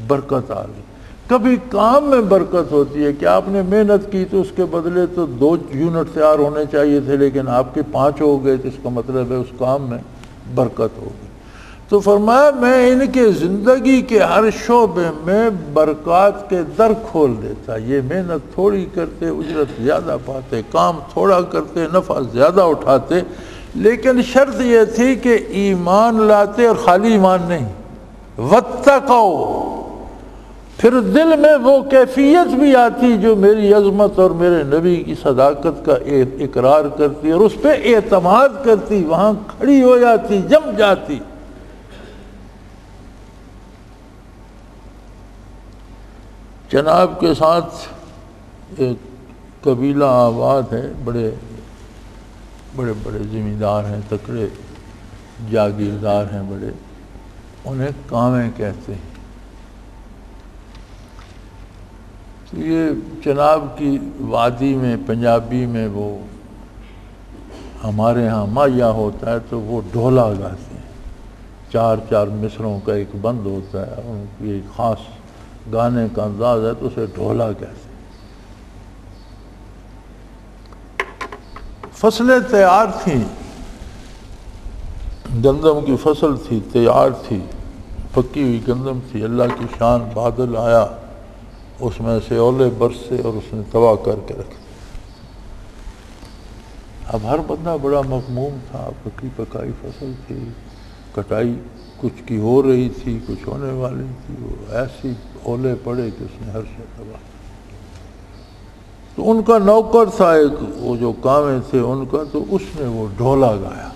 برکت آ گئی. کبھی کام میں برکت ہوتی ہے کہ آپ نے محنت کی تو اس کے بدلے تو 2 یونٹ تیار ہونے چاہیے تھے لیکن آپ کے 5 ہو گئے، تو اس کا مطلب ہے اس کام میں برکت ہو گئی. تو فرمایا میں ان کے زندگی کے ہر شعبے میں برکات کے در کھول دیتا. یہ محنت تھوڑی کرتے اجرت زیادہ پاتے، کام تھوڑا کرتے نفع زیادہ اٹھاتے، لیکن شرط یہ تھی کہ ایمان لاتے اور خالی ایمان نہیں. واتقوا، پھر دل میں وہ کیفیت بھی آتی جو میری عظمت اور میرے نبی کی صداقت کا اقرار کرتی اور اس پہ اعتماد کرتی، وہاں کھڑی ہو جاتی، جم جاتی. جناب کے ساتھ ایک قبیلہ آباد ہے، بڑے بڑے بڑے زمیندار ہیں، تکڑے جاگیردار ہیں بڑے، انہیں کامیں کہتے ہیں. تو یہ جناب کی وادی میں پنجابی میں وہ ہمارے ہاں ماہیا ہوتا ہے تو وہ ڈھولا گاتے ہیں. 4 مصروں کا ایک بند ہوتا ہے، ان کی ایک خاص گانے کا انداز ہے تو اسے ڈھولا کہتے ہیں. فصلیں تیار تھیں، گندم کی فصل تھی، تیار تھی، پکی ہوئی گندم تھی. اللہ کی شان، بادل آیا، اس میں سے اولے برسے اور اس نے تباہ کر کے رکھ دیا. اب ہر بندہ بڑا مغموم تھا، پکی پکائی فصل تھی، کٹائی کچھ کی ہو رہی تھی، کچھ ہونے والی تھی. وہ ایسی اولے پڑے کہ اس نے ہر شے تباہ. تو ان کا نوکر تھا ایک، وہ جو کامیں تھے ان کا، تو اس نے وہ ڈھولا گایا.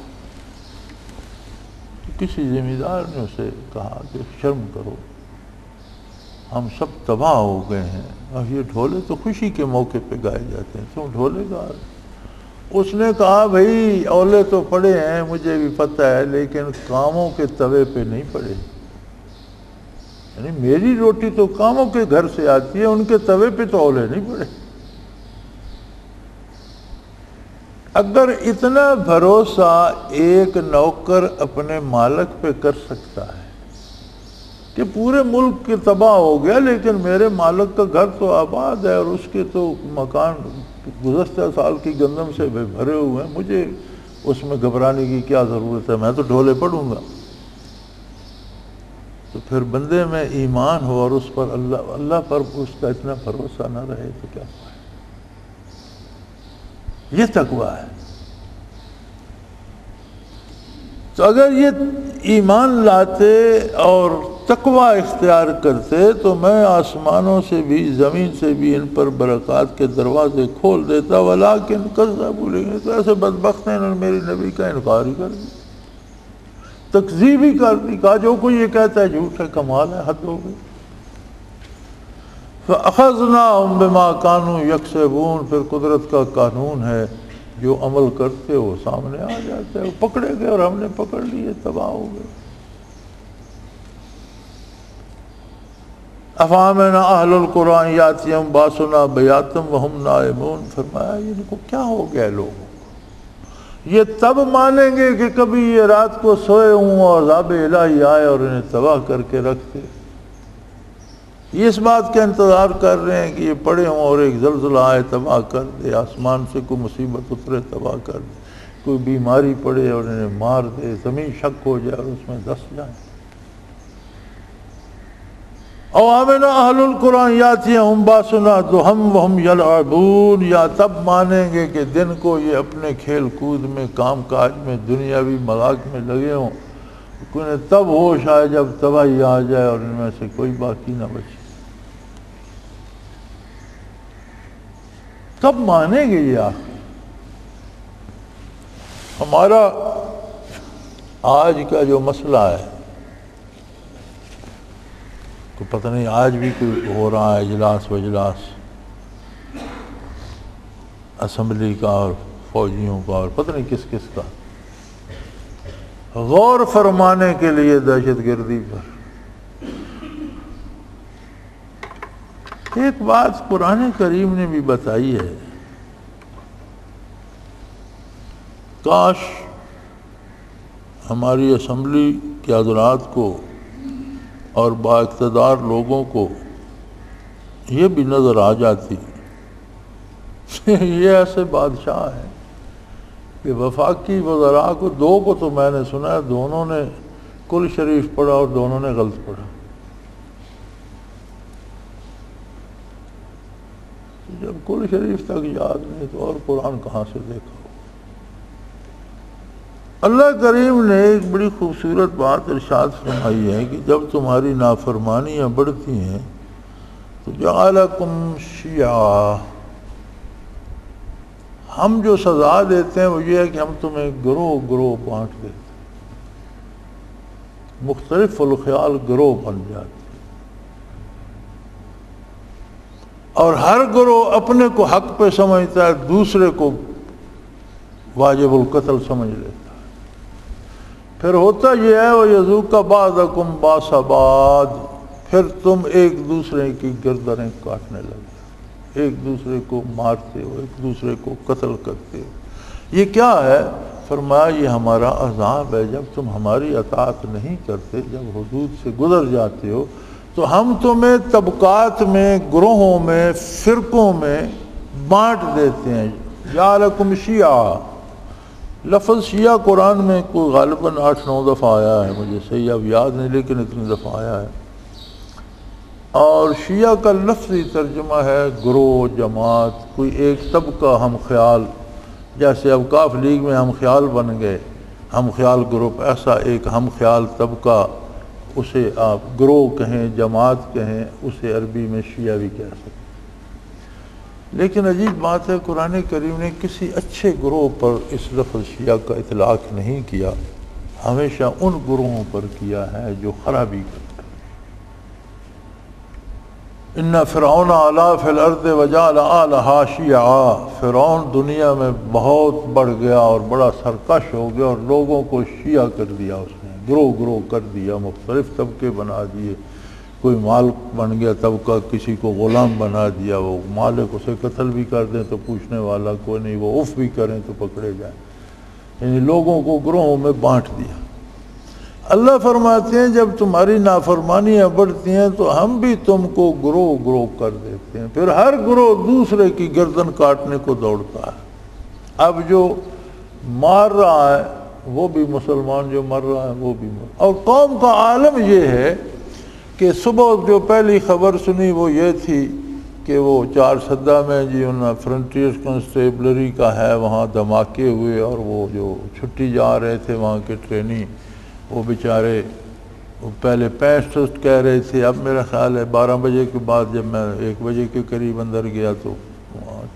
کسی زمیندار نے اسے کہا کہ شرم کرو، ہم سب تباہ ہو گئے ہیں، اب یہ ڈھولے تو خوشی کے موقع پہ گائے جاتے ہیں، تم ڈھولے گا. اس نے کہا بھائی اولے تو پڑے ہیں مجھے بھی پتہ ہے لیکن کاموں کے توے پہ نہیں پڑے. یعنی میری روٹی تو کاموں کے گھر سے آتی ہے، ان کے توے پہ تو اولے نہیں پڑے. اگر اتنا بھروسہ ایک نوکر اپنے مالک پہ کر سکتا ہے کہ پورے ملک کے تباہ ہو گیا لیکن میرے مالک کا گھر تو آباد ہے اور اس کے تو مکان گزشتہ سال کی گندم سے بھرے ہوئے ہیں، مجھے اس میں گھبرانے کی کیا ضرورت ہے، میں تو ڈھولے پڑوں گا. تو تو پھر بندے میں ایمان ہو اور اس پر اللہ پر اس کا اتنا بھروسہ نہ رہے تو کیا ہوا؟ یہ تقویٰ ہے۔ تو اگر یہ ایمان لاتے اور تقویٰ اختیار کرتے تو میں آسمانوں سے بھی زمین سے بھی ان پر برکات کے دروازے کھول دیتا، ولیکن کذبوا، لیکن تو ایسے بدبخت ہیں، انہوں نے میری نبی کا انکار ہی کر دیا، تکذیب ہی کر دی، کہا جو کوئی یہ کہتا ہے جھوٹ ہے، کمال ہے، حد ہو گئی۔ فَأَخَذْنَاهُمْ بِمَا كَانُوا يَكْسِبُونَ، پھر قدرت کا قانون ہے، جو عمل کرتے وہ سامنے آ جاتے ہیں، وہ پکڑے گئے اور ہم نے پکڑ لیے، تباہ ہو گئے۔ أَفَأَمِنَ أَهْلُ الْقُرْآنِ يَأْتِيَهُمْ بَأْسُنَا بَيَاتًا وَهُمْ نَائِمُونَ، فرمایا ان کو کیا ہو گیا لوگوں کو، یہ تب مانیں گے کہ کبھی یہ رات کو سوئے ہوں اور عذاب الہی آئے اور انہیں تباہ کر کے رکھ دے۔ یہ اس بات کا انتظار کر رہے ہیں کہ یہ پڑے ہوں اور ایک زلزلہ آئے تباہ کر دے، آسمان سے کوئی مصیبت اترے تباہ کر دے، کوئی بیماری پڑے اور انہیں مار دے، زمین شک ہو جائے اور اس میں دس جائیں۔ او آمن اہل القرآن یاتیہم باسنا ضحی وہم یلعبون، یا تب مانیں گے کہ دن کو یہ اپنے کھیل کود میں، کام کاج میں، دنیاوی مذاق میں لگے ہوں، انہیں تب ہوش آئے جب تباہی آ جائے اور ان میں سے کوئی باقی نہ بچے۔ کب مانیں گے یہ آخر؟ ہمارا آج کا جو مسئلہ ہے، تو پتہ نہیں آج بھی کوئی ہو رہا ہے اجلاس وجلاس اسمبلی کا اور فوجیوں کا اور پتہ نہیں کس کس کا، غور فرمانے کے لیے دہشت گردی پر۔ ایک بات قرآن کریم نے بھی بتائی ہے، کاش ہماری اسمبلی کے حضرات کو اور با اقتدار لوگوں کو یہ بھی نظر آ جاتی یہ ایسے بادشاہ ہیں کہ وفاقی وزراء کو، دو کو تو میں نے سنا ہے دونوں نے کل شریف پڑھا اور دونوں نے غلط پڑھا۔ جب کل شریف تک یاد نہیں تو اور قرآن کہاں سے دیکھا؟ اللہ کریم نے ایک بڑی خوبصورت بات ارشاد فرمائی ہے کہ جب تمہاری نافرمانیاں بڑھتی ہیں تو جعلکم شیعا، ہم جو سزا دیتے ہیں وہ یہ ہے کہ ہم تمہیں گروہ گروہ بانٹ دیتے ہیں، مختلف الخیال گروہ بن جاتے ہیں، اور ہر گروہ اپنے کو حق پہ سمجھتا ہے، دوسرے کو واجب القتل سمجھ لیتا ہے۔ پھر ہوتا یہ ہے وَيَذُوقَ بَعْضَكُمْ بَأْسَ بَعْضٍ، پھر تم ایک دوسرے کی گردنیں کاٹنے لگے، ایک دوسرے کو مارتے ہو، ایک دوسرے کو قتل کرتے ہو۔ یہ کیا ہے؟ فرمایا یہ ہمارا عذاب ہے، جب تم ہماری اطاعت نہیں کرتے، جب حدود سے گزر جاتے ہو تو ہم تمہیں طبقات میں، گروہوں میں، فرقوں میں بانٹ دیتے ہیں۔ جعلکم شیعا، لفظ شیعہ قرآن میں کوئی غالباً 8-9 دفعہ آیا ہے، مجھے صحیح اب یاد نہیں لیکن اتنی دفعہ آیا ہے، اور شیعہ کا لفظی ترجمہ ہے گروہ، جماعت، کوئی ایک طبقہ ہم خیال، جیسے اوقاف لیگ میں ہم خیال بن گئے، ہم خیال گروپ، ایسا ایک ہم خیال طبقہ، اسے آپ گروہ کہیں، جماعت کہیں، اسے عربی میں شیعہ بھی کہہ سکتے۔ لیکن عجیب بات ہے قرآن کریم نے کسی اچھے گروہ پر اس لفظ شیعہ کا اطلاق نہیں کیا، ہمیشہ ان گروہوں پر کیا ہے جو خرابی کرتے۔ ان فرعون علا فی الارض وجعل اہلہا شیعا، فرعون دنیا میں بہت بڑھ گیا اور بڑا سرکش ہو گیا اور لوگوں کو شیعہ کر دیا، اس نے گروہ گروہ کر دیا، مختلف طبقے بنا دیے، کوئی مالک بن گیا طبقہ، کسی کو غلام بنا دیا، وہ مالک اسے قتل بھی کر دیں تو پوچھنے والا کوئی نہیں، وہ اف بھی کریں تو پکڑے جائیں، یعنی لوگوں کو گروہوں میں بانٹ دیا۔ اللہ فرماتے ہیں جب تمہاری نافرمانیاں بڑھتی ہیں تو ہم بھی تم کو گروہ گروہ کر دیتے ہیں، پھر ہر گروہ دوسرے کی گردن کاٹنے کو دوڑتا ہے۔ اب جو مار رہا ہے وہ بھی مسلمان، جو مر رہا ہے وہ بھی مر، اور قوم کا عالم یہ ہے کہ صبح جو پہلی خبر سنی وہ یہ تھی کہ وہ 4 سدہ میں جی انہوں فرنٹیئر کنسٹیبلری کا ہے، وہاں دھماکے ہوئے، اور وہ جو چھٹی جا رہے تھے وہاں کے ٹرینی، وہ بیچارے پہلے 65 کہہ رہے تھے، اب میرا خیال ہے 12 بجے کے بعد جب میں 1 بجے کے قریب اندر گیا تو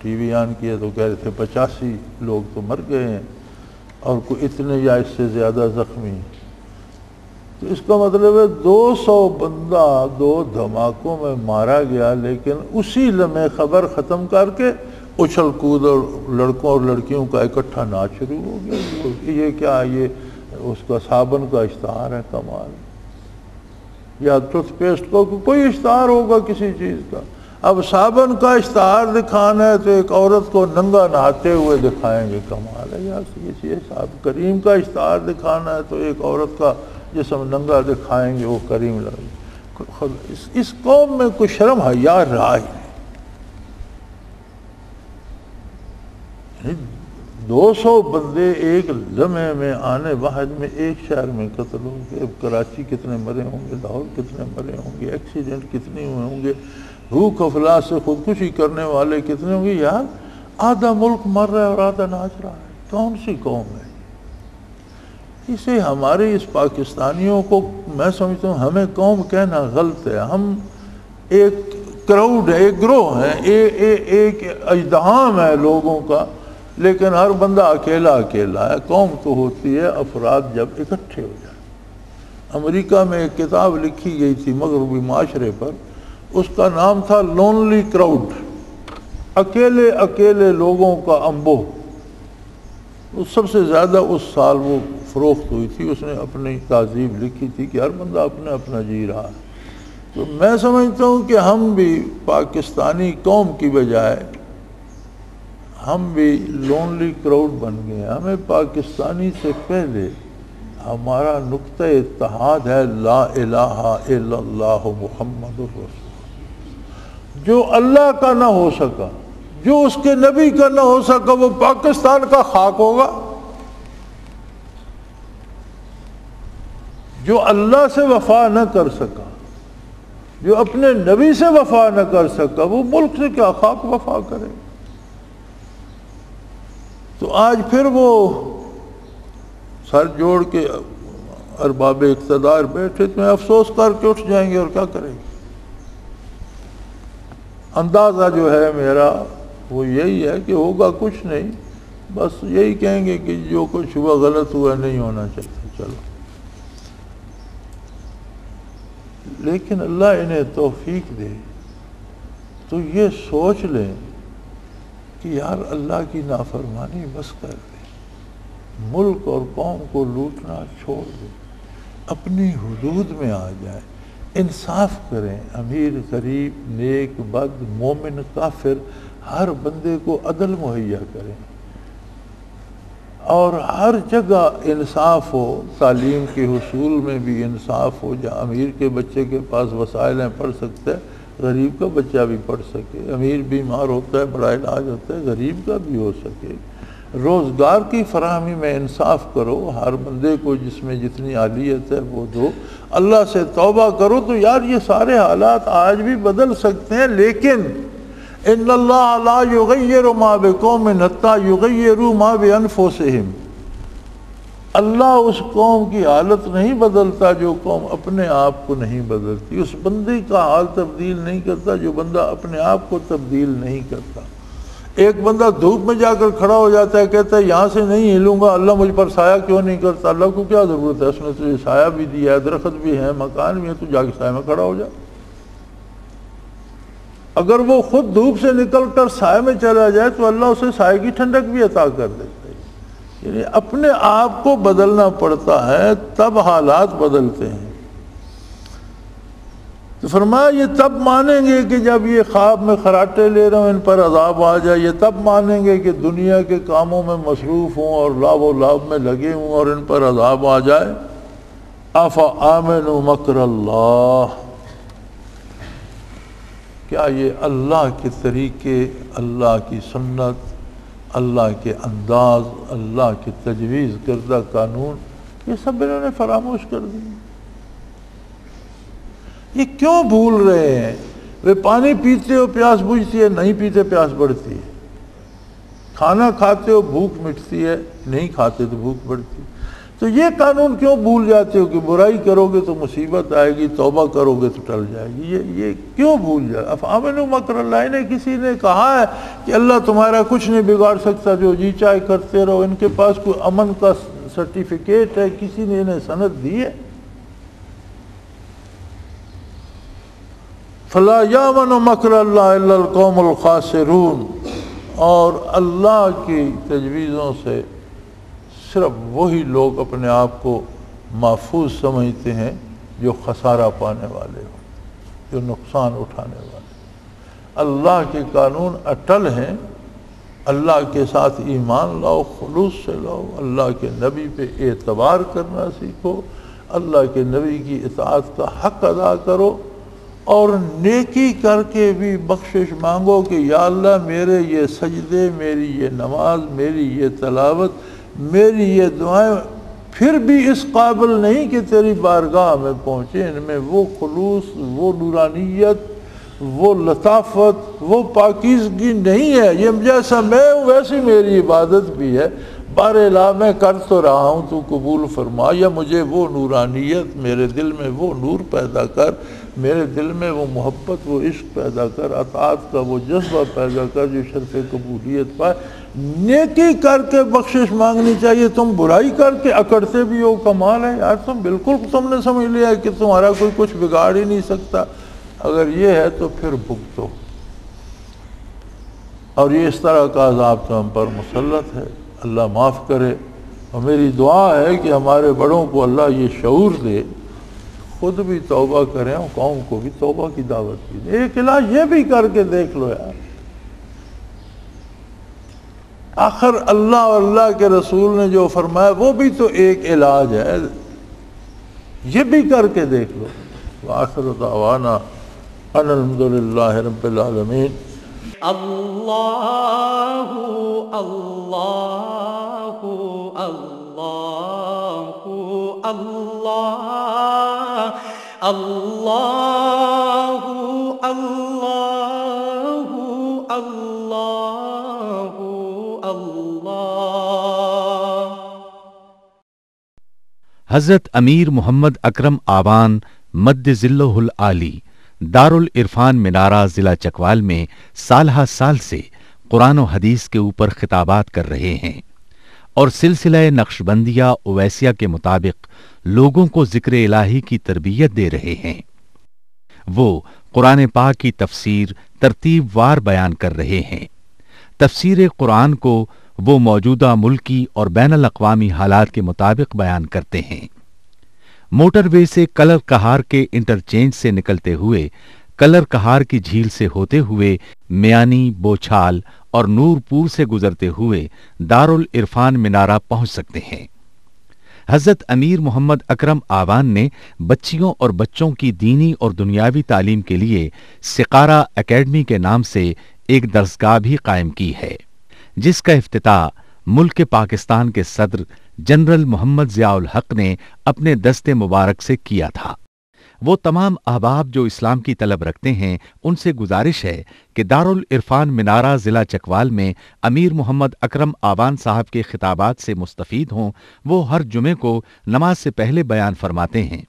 ٹی وی آن کیا تو کہہ رہے تھے 85 لوگ تو مر گئے ہیں اور کوئی اتنے یا اس سے زیادہ زخمی ہیں۔ تو اس کا مطلب ہے 200 بندہ 2 دھماکوں میں مارا گیا، لیکن اسی لمحے خبر ختم کر کے اچھل کود اور لڑکوں اور لڑکیوں کا اکٹھا ناچ شروع ہو گیا۔ یہ کیا، یہ اس کا صابن کا اشتہار ہے، کمال، یا ٹوتھ پیسٹ کو کوئی اشتہار ہوگا کسی چیز کا، اب صابن کا اشتہار دکھانا ہے تو ایک عورت کو ننگا نہاتے ہوئے دکھائیں گے، کمال ہے یار، یہ چیز صاحب کریم کا اشتہار دکھانا ہے تو ایک عورت کا جسم ننگا دکھائیں گے، وہ کریم لگے۔ اس قوم میں کوئی شرم حیا رہا ہی نہیں۔ 200 بندے ایک لمحے میں آنے واحد میں ایک شہر میں قتل ہو گئے۔ کراچی کتنے مرے ہوں گے، لاہور کتنے مرے ہوں گے، ایکسیڈنٹ کتنے ہوئے ہوں گے، بھوک افلاس سے خودکشی کرنے والے کتنے ہوں گے۔ یار آدھا ملک مر رہا ہے اور آدھا ناچ رہا ہے، کون سی قوم ہے؟ اسے ہمارے اس پاکستانیوں کو میں سمجھتا ہوں ہمیں قوم کہنا غلط ہے۔ ہم ایک کراؤڈ ہے، ایک گروہ ہے، ایک اجتماع ہے لوگوں کا، لیکن ہر بندہ اکیلا اکیلا ہے۔ قوم تو ہوتی ہے افراد جب اکٹھے ہو جائیں۔ امریکہ میں ایک کتاب لکھی گئی تھی مغربی معاشرے پر، اس کا نام تھا لونلی کراؤڈ، اکیلے اکیلے لوگوں کا انبوہ۔ سب سے زیادہ اس سال وہ فروخت ہوئی تھی۔ اس نے اپنی تہذیب لکھی تھی کہ ہر بندہ اپنا اپنا جی رہا ہے۔ تو میں سمجھتا ہوں کہ ہم بھی پاکستانی قوم کی بجائے ہم بھی لونلی کراؤڈ بن گئے۔ ہمیں پاکستانی سے پہلے ہمارا نقطہ اتحاد ہے لا الہ الا اللہ محمد الرسول۔ جو اللہ کا نہ ہو سکا، جو اس کے نبی کا نہ ہو سکا، وہ پاکستان کا خاک ہوگا۔ جو اللہ سے وفا نہ کر سکا، جو اپنے نبی سے وفا نہ کر سکا، وہ ملک سے کیا خاک وفا کرے؟ تو آج پھر وہ سر جوڑ کے ارباب اقتدار بیٹھے تو افسوس کر کے اٹھ جائیں گے اور کیا کریں گے؟ اندازہ جو ہے میرا وہ یہی ہے کہ ہوگا کچھ نہیں، بس یہی کہیں گے کہ جو کچھ ہوا غلط ہوا، نہیں ہونا چاہیے، چلو۔ لیکن اللہ انہیں توفیق دے تو یہ سوچ لیں کہ یار اللہ کی نافرمانی بس کر دیں، ملک اور قوم کو لوٹنا چھوڑ دیں، اپنی حدود میں آ جائیں، انصاف کریں، امیر غریب نیک بد مومن کافر ہر بندے کو عدل مہیا کریں، اور ہر جگہ انصاف ہو، تعلیم کے حصول میں بھی انصاف ہو، جہاں امیر کے بچے کے پاس وسائل ہیں پڑھ سکتا ہے، غریب کا بچہ بھی پڑھ سکے، امیر بیمار ہوتا ہے بڑا علاج ہوتا ہے، غریب کا بھی ہو سکے، روزگار کی فراہمی میں انصاف کرو، ہر بندے کو جس میں جتنی اہلیت ہے وہ دو، اللہ سے توبہ کرو، تو یار یہ سارے حالات آج بھی بدل سکتے ہیں۔ لیکن ان اللہ لا یغیر ما بقوم حتی یغیروا ما بانفسہم، اللہ اس قوم کی حالت نہیں بدلتا جو قوم اپنے آپ کو نہیں بدلتی، اس بندے کا حال تبدیل نہیں کرتا جو بندہ اپنے آپ کو تبدیل نہیں کرتا۔ ایک بندہ دھوپ میں جا کر کھڑا ہو جاتا ہے، کہتا ہے یہاں سے نہیں ہلوں گا، اللہ مجھ پر سایہ کیوں نہیں کرتا؟ اللہ کو کیا ضرورت ہے؟ اس نے تجھے سایہ بھی دیا ہے، درخت بھی ہے، مکان بھی ہے، تو جا کے سایہ میں کھڑا ہو جا۔ اگر وہ خود دھوپ سے نکل کر سائے میں چلا جائے تو اللہ اسے سائے کی ٹھنڈک بھی عطا کر دیتا ہے۔ یعنی اپنے آپ کو بدلنا پڑتا ہے، تب حالات بدلتے ہیں۔ تو فرمایا یہ تب مانیں گے کہ جب یہ خواب میں خراٹے لے رہے ہوں ان پر عذاب آ جائے، یہ تب مانیں گے کہ دنیا کے کاموں میں مصروف ہوں اور لاب و لاب میں لگے ہوں اور ان پر عذاب آ جائے۔ افامنوا مکر اللہ، کیا یہ اللہ کے طریقے، اللہ کی سنت، اللہ کے انداز، اللہ کے تجویز کردہ قانون، یہ سب انہوں نے فراموش کر دی؟ یہ کیوں بھول رہے ہیں؟ وہ پانی پیتے ہو پیاس بجھتی ہے، نہیں پیتے پیاس بڑھتی ہے، کھانا کھاتے ہو بھوک مٹتی ہے، نہیں کھاتے تو بھوک بڑھتی ہے۔ تو یہ قانون کیوں بھول جاتے ہو کہ برائی کرو گے تو مصیبت آئے گی، توبہ کرو گے تو ٹل جائے گی؟ یہ کیوں بھول جائے؟ افامنوا مکر اللہ، نے کسی نے کہا ہے کہ اللہ تمہارا کچھ نہیں بگاڑ سکتا، جو جی چاہے کرتے رہو؟ ان کے پاس کوئی امن کا سرٹیفکیٹ ہے؟ کسی نے انہیں سند دی ہے؟ فلا یامن مکر اللہ الا القوم الخاسرون، اور اللہ کی تجویزوں سے صرف وہی لوگ اپنے آپ کو محفوظ سمجھتے ہیں جو خسارہ پانے والے ہوں، جو نقصان اٹھانے والے۔ اللہ کے قانون اٹل ہیں، اللہ کے ساتھ ایمان لاؤ، خلوص سے لاؤ، اللہ کے نبی پہ اعتبار کرنا سیکھو، اللہ کے نبی کی اطاعت کا حق ادا کرو، اور نیکی کر کے بھی بخشش مانگو کہ یا اللہ میرے یہ سجدے، میری یہ نماز، میری یہ تلاوت، میری یہ دعائیں پھر بھی اس قابل نہیں کہ تیری بارگاہ میں پہنچے، ان میں وہ خلوص، وہ نورانیت، وہ لطافت، وہ پاکیزگی نہیں ہے۔ یہ جیسا میں ہوں ویسی میری عبادت بھی ہے، بار الہ میں کر تو رہا ہوں، تو قبول فرما، یا مجھے وہ نورانیت، میرے دل میں وہ نور پیدا کر، میرے دل میں وہ محبت، وہ عشق پیدا کر، اطاعت کا وہ جذبہ پیدا کر جو شرف قبولیت پائے۔ نیکی کر کے بخشش مانگنی چاہیے، تم برائی کر کے اکڑتے بھی ہو، کمال ہے یار، تم نے سمجھ لیا ہے کہ تمہارا کوئی کچھ بگاڑ ہی نہیں سکتا۔ اگر یہ ہے تو پھر بھگتو، اور یہ اس طرح کا عذاب تو ہم پر مسلط ہے، اللہ معاف کرے۔ اور میری دعا ہے کہ ہمارے بڑوں کو اللہ یہ شعور دے، خود بھی توبہ کریں اور قوم کو بھی توبہ کی دعوت کی دیں۔ ایک علاج یہ بھی کر کے دیکھ لو یار، آخر اللہ اور اللہ کے رسول نے جو فرمایا وہ بھی تو ایک علاج ہے، یہ بھی کر کے دیکھ لو۔ وآخر دعوانا ان الحمدللہ رب العالمین۔ اللہ اللہ اللہ اللہ اللہ اللہ اللہ اللہ۔ حضرت امیر محمد اکرم آوان مد ظلہ العالی دارالعرفان منارہ ضلع چکوال میں سالہ سال سے قرآن و حدیث کے اوپر خطابات کر رہے ہیں اور سلسلہ نقشبندیہ اویسیہ کے مطابق لوگوں کو ذکر الہی کی تربیت دے رہے ہیں۔ وہ قرآن پاک کی تفسیر ترتیب وار بیان کر رہے ہیں۔ تفسیر قرآن کو وہ موجودہ ملکی اور بین الاقوامی حالات کے مطابق بیان کرتے ہیں۔ موٹر وے سے کلر کہار کے انٹرچینج سے نکلتے ہوئے، کلر کہار کی جھیل سے ہوتے ہوئے، میانی، بوچھال اور نور پور سے گزرتے ہوئے دارالعرفان منارہ پہنچ سکتے ہیں۔ حضرت امیر محمد اکرم آوان نے بچیوں اور بچوں کی دینی اور دنیاوی تعلیم کے لیے سقارہ اکیڈمی کے نام سے ایک درسگاہ بھی قائم کی ہے، جس کا افتتاح ملک پاکستان کے صدر جنرل محمد ضیاء الحق نے اپنے دست مبارک سے کیا تھا۔ وہ تمام احباب جو اسلام کی طلب رکھتے ہیں ان سے گزارش ہے کہ دارالعرفان منارہ ضلع چکوال میں امیر محمد اکرم آوان صاحب کے خطابات سے مستفید ہوں۔ وہ ہر جمعے کو نماز سے پہلے بیان فرماتے ہیں۔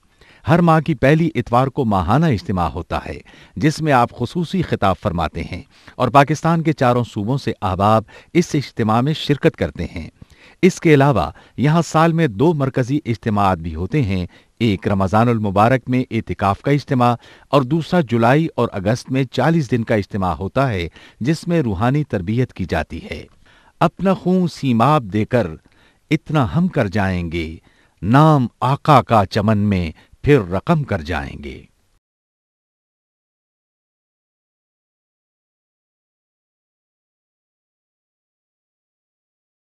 ہر ماہ کی پہلی اتوار کو ماہانہ اجتماع ہوتا ہے جس میں آپ خصوصی خطاب فرماتے ہیں اور پاکستان کے چاروں صوبوں سے احباب اس اجتماع میں شرکت کرتے ہیں۔ اس کے علاوہ یہاں سال میں 2 مرکزی اجتماعات بھی ہوتے ہیں، ایک رمضان المبارک میں اعتکاف کا اجتماع اور دوسرا جولائی اور اگست میں 40 دن کا اجتماع ہوتا ہے جس میں روحانی تربیت کی جاتی ہے۔ اپنا خون سیماب دے کر اتنا ہم کر جائیں گے، نام آقا کا چمن میں پھر رقم کر جائیں گے۔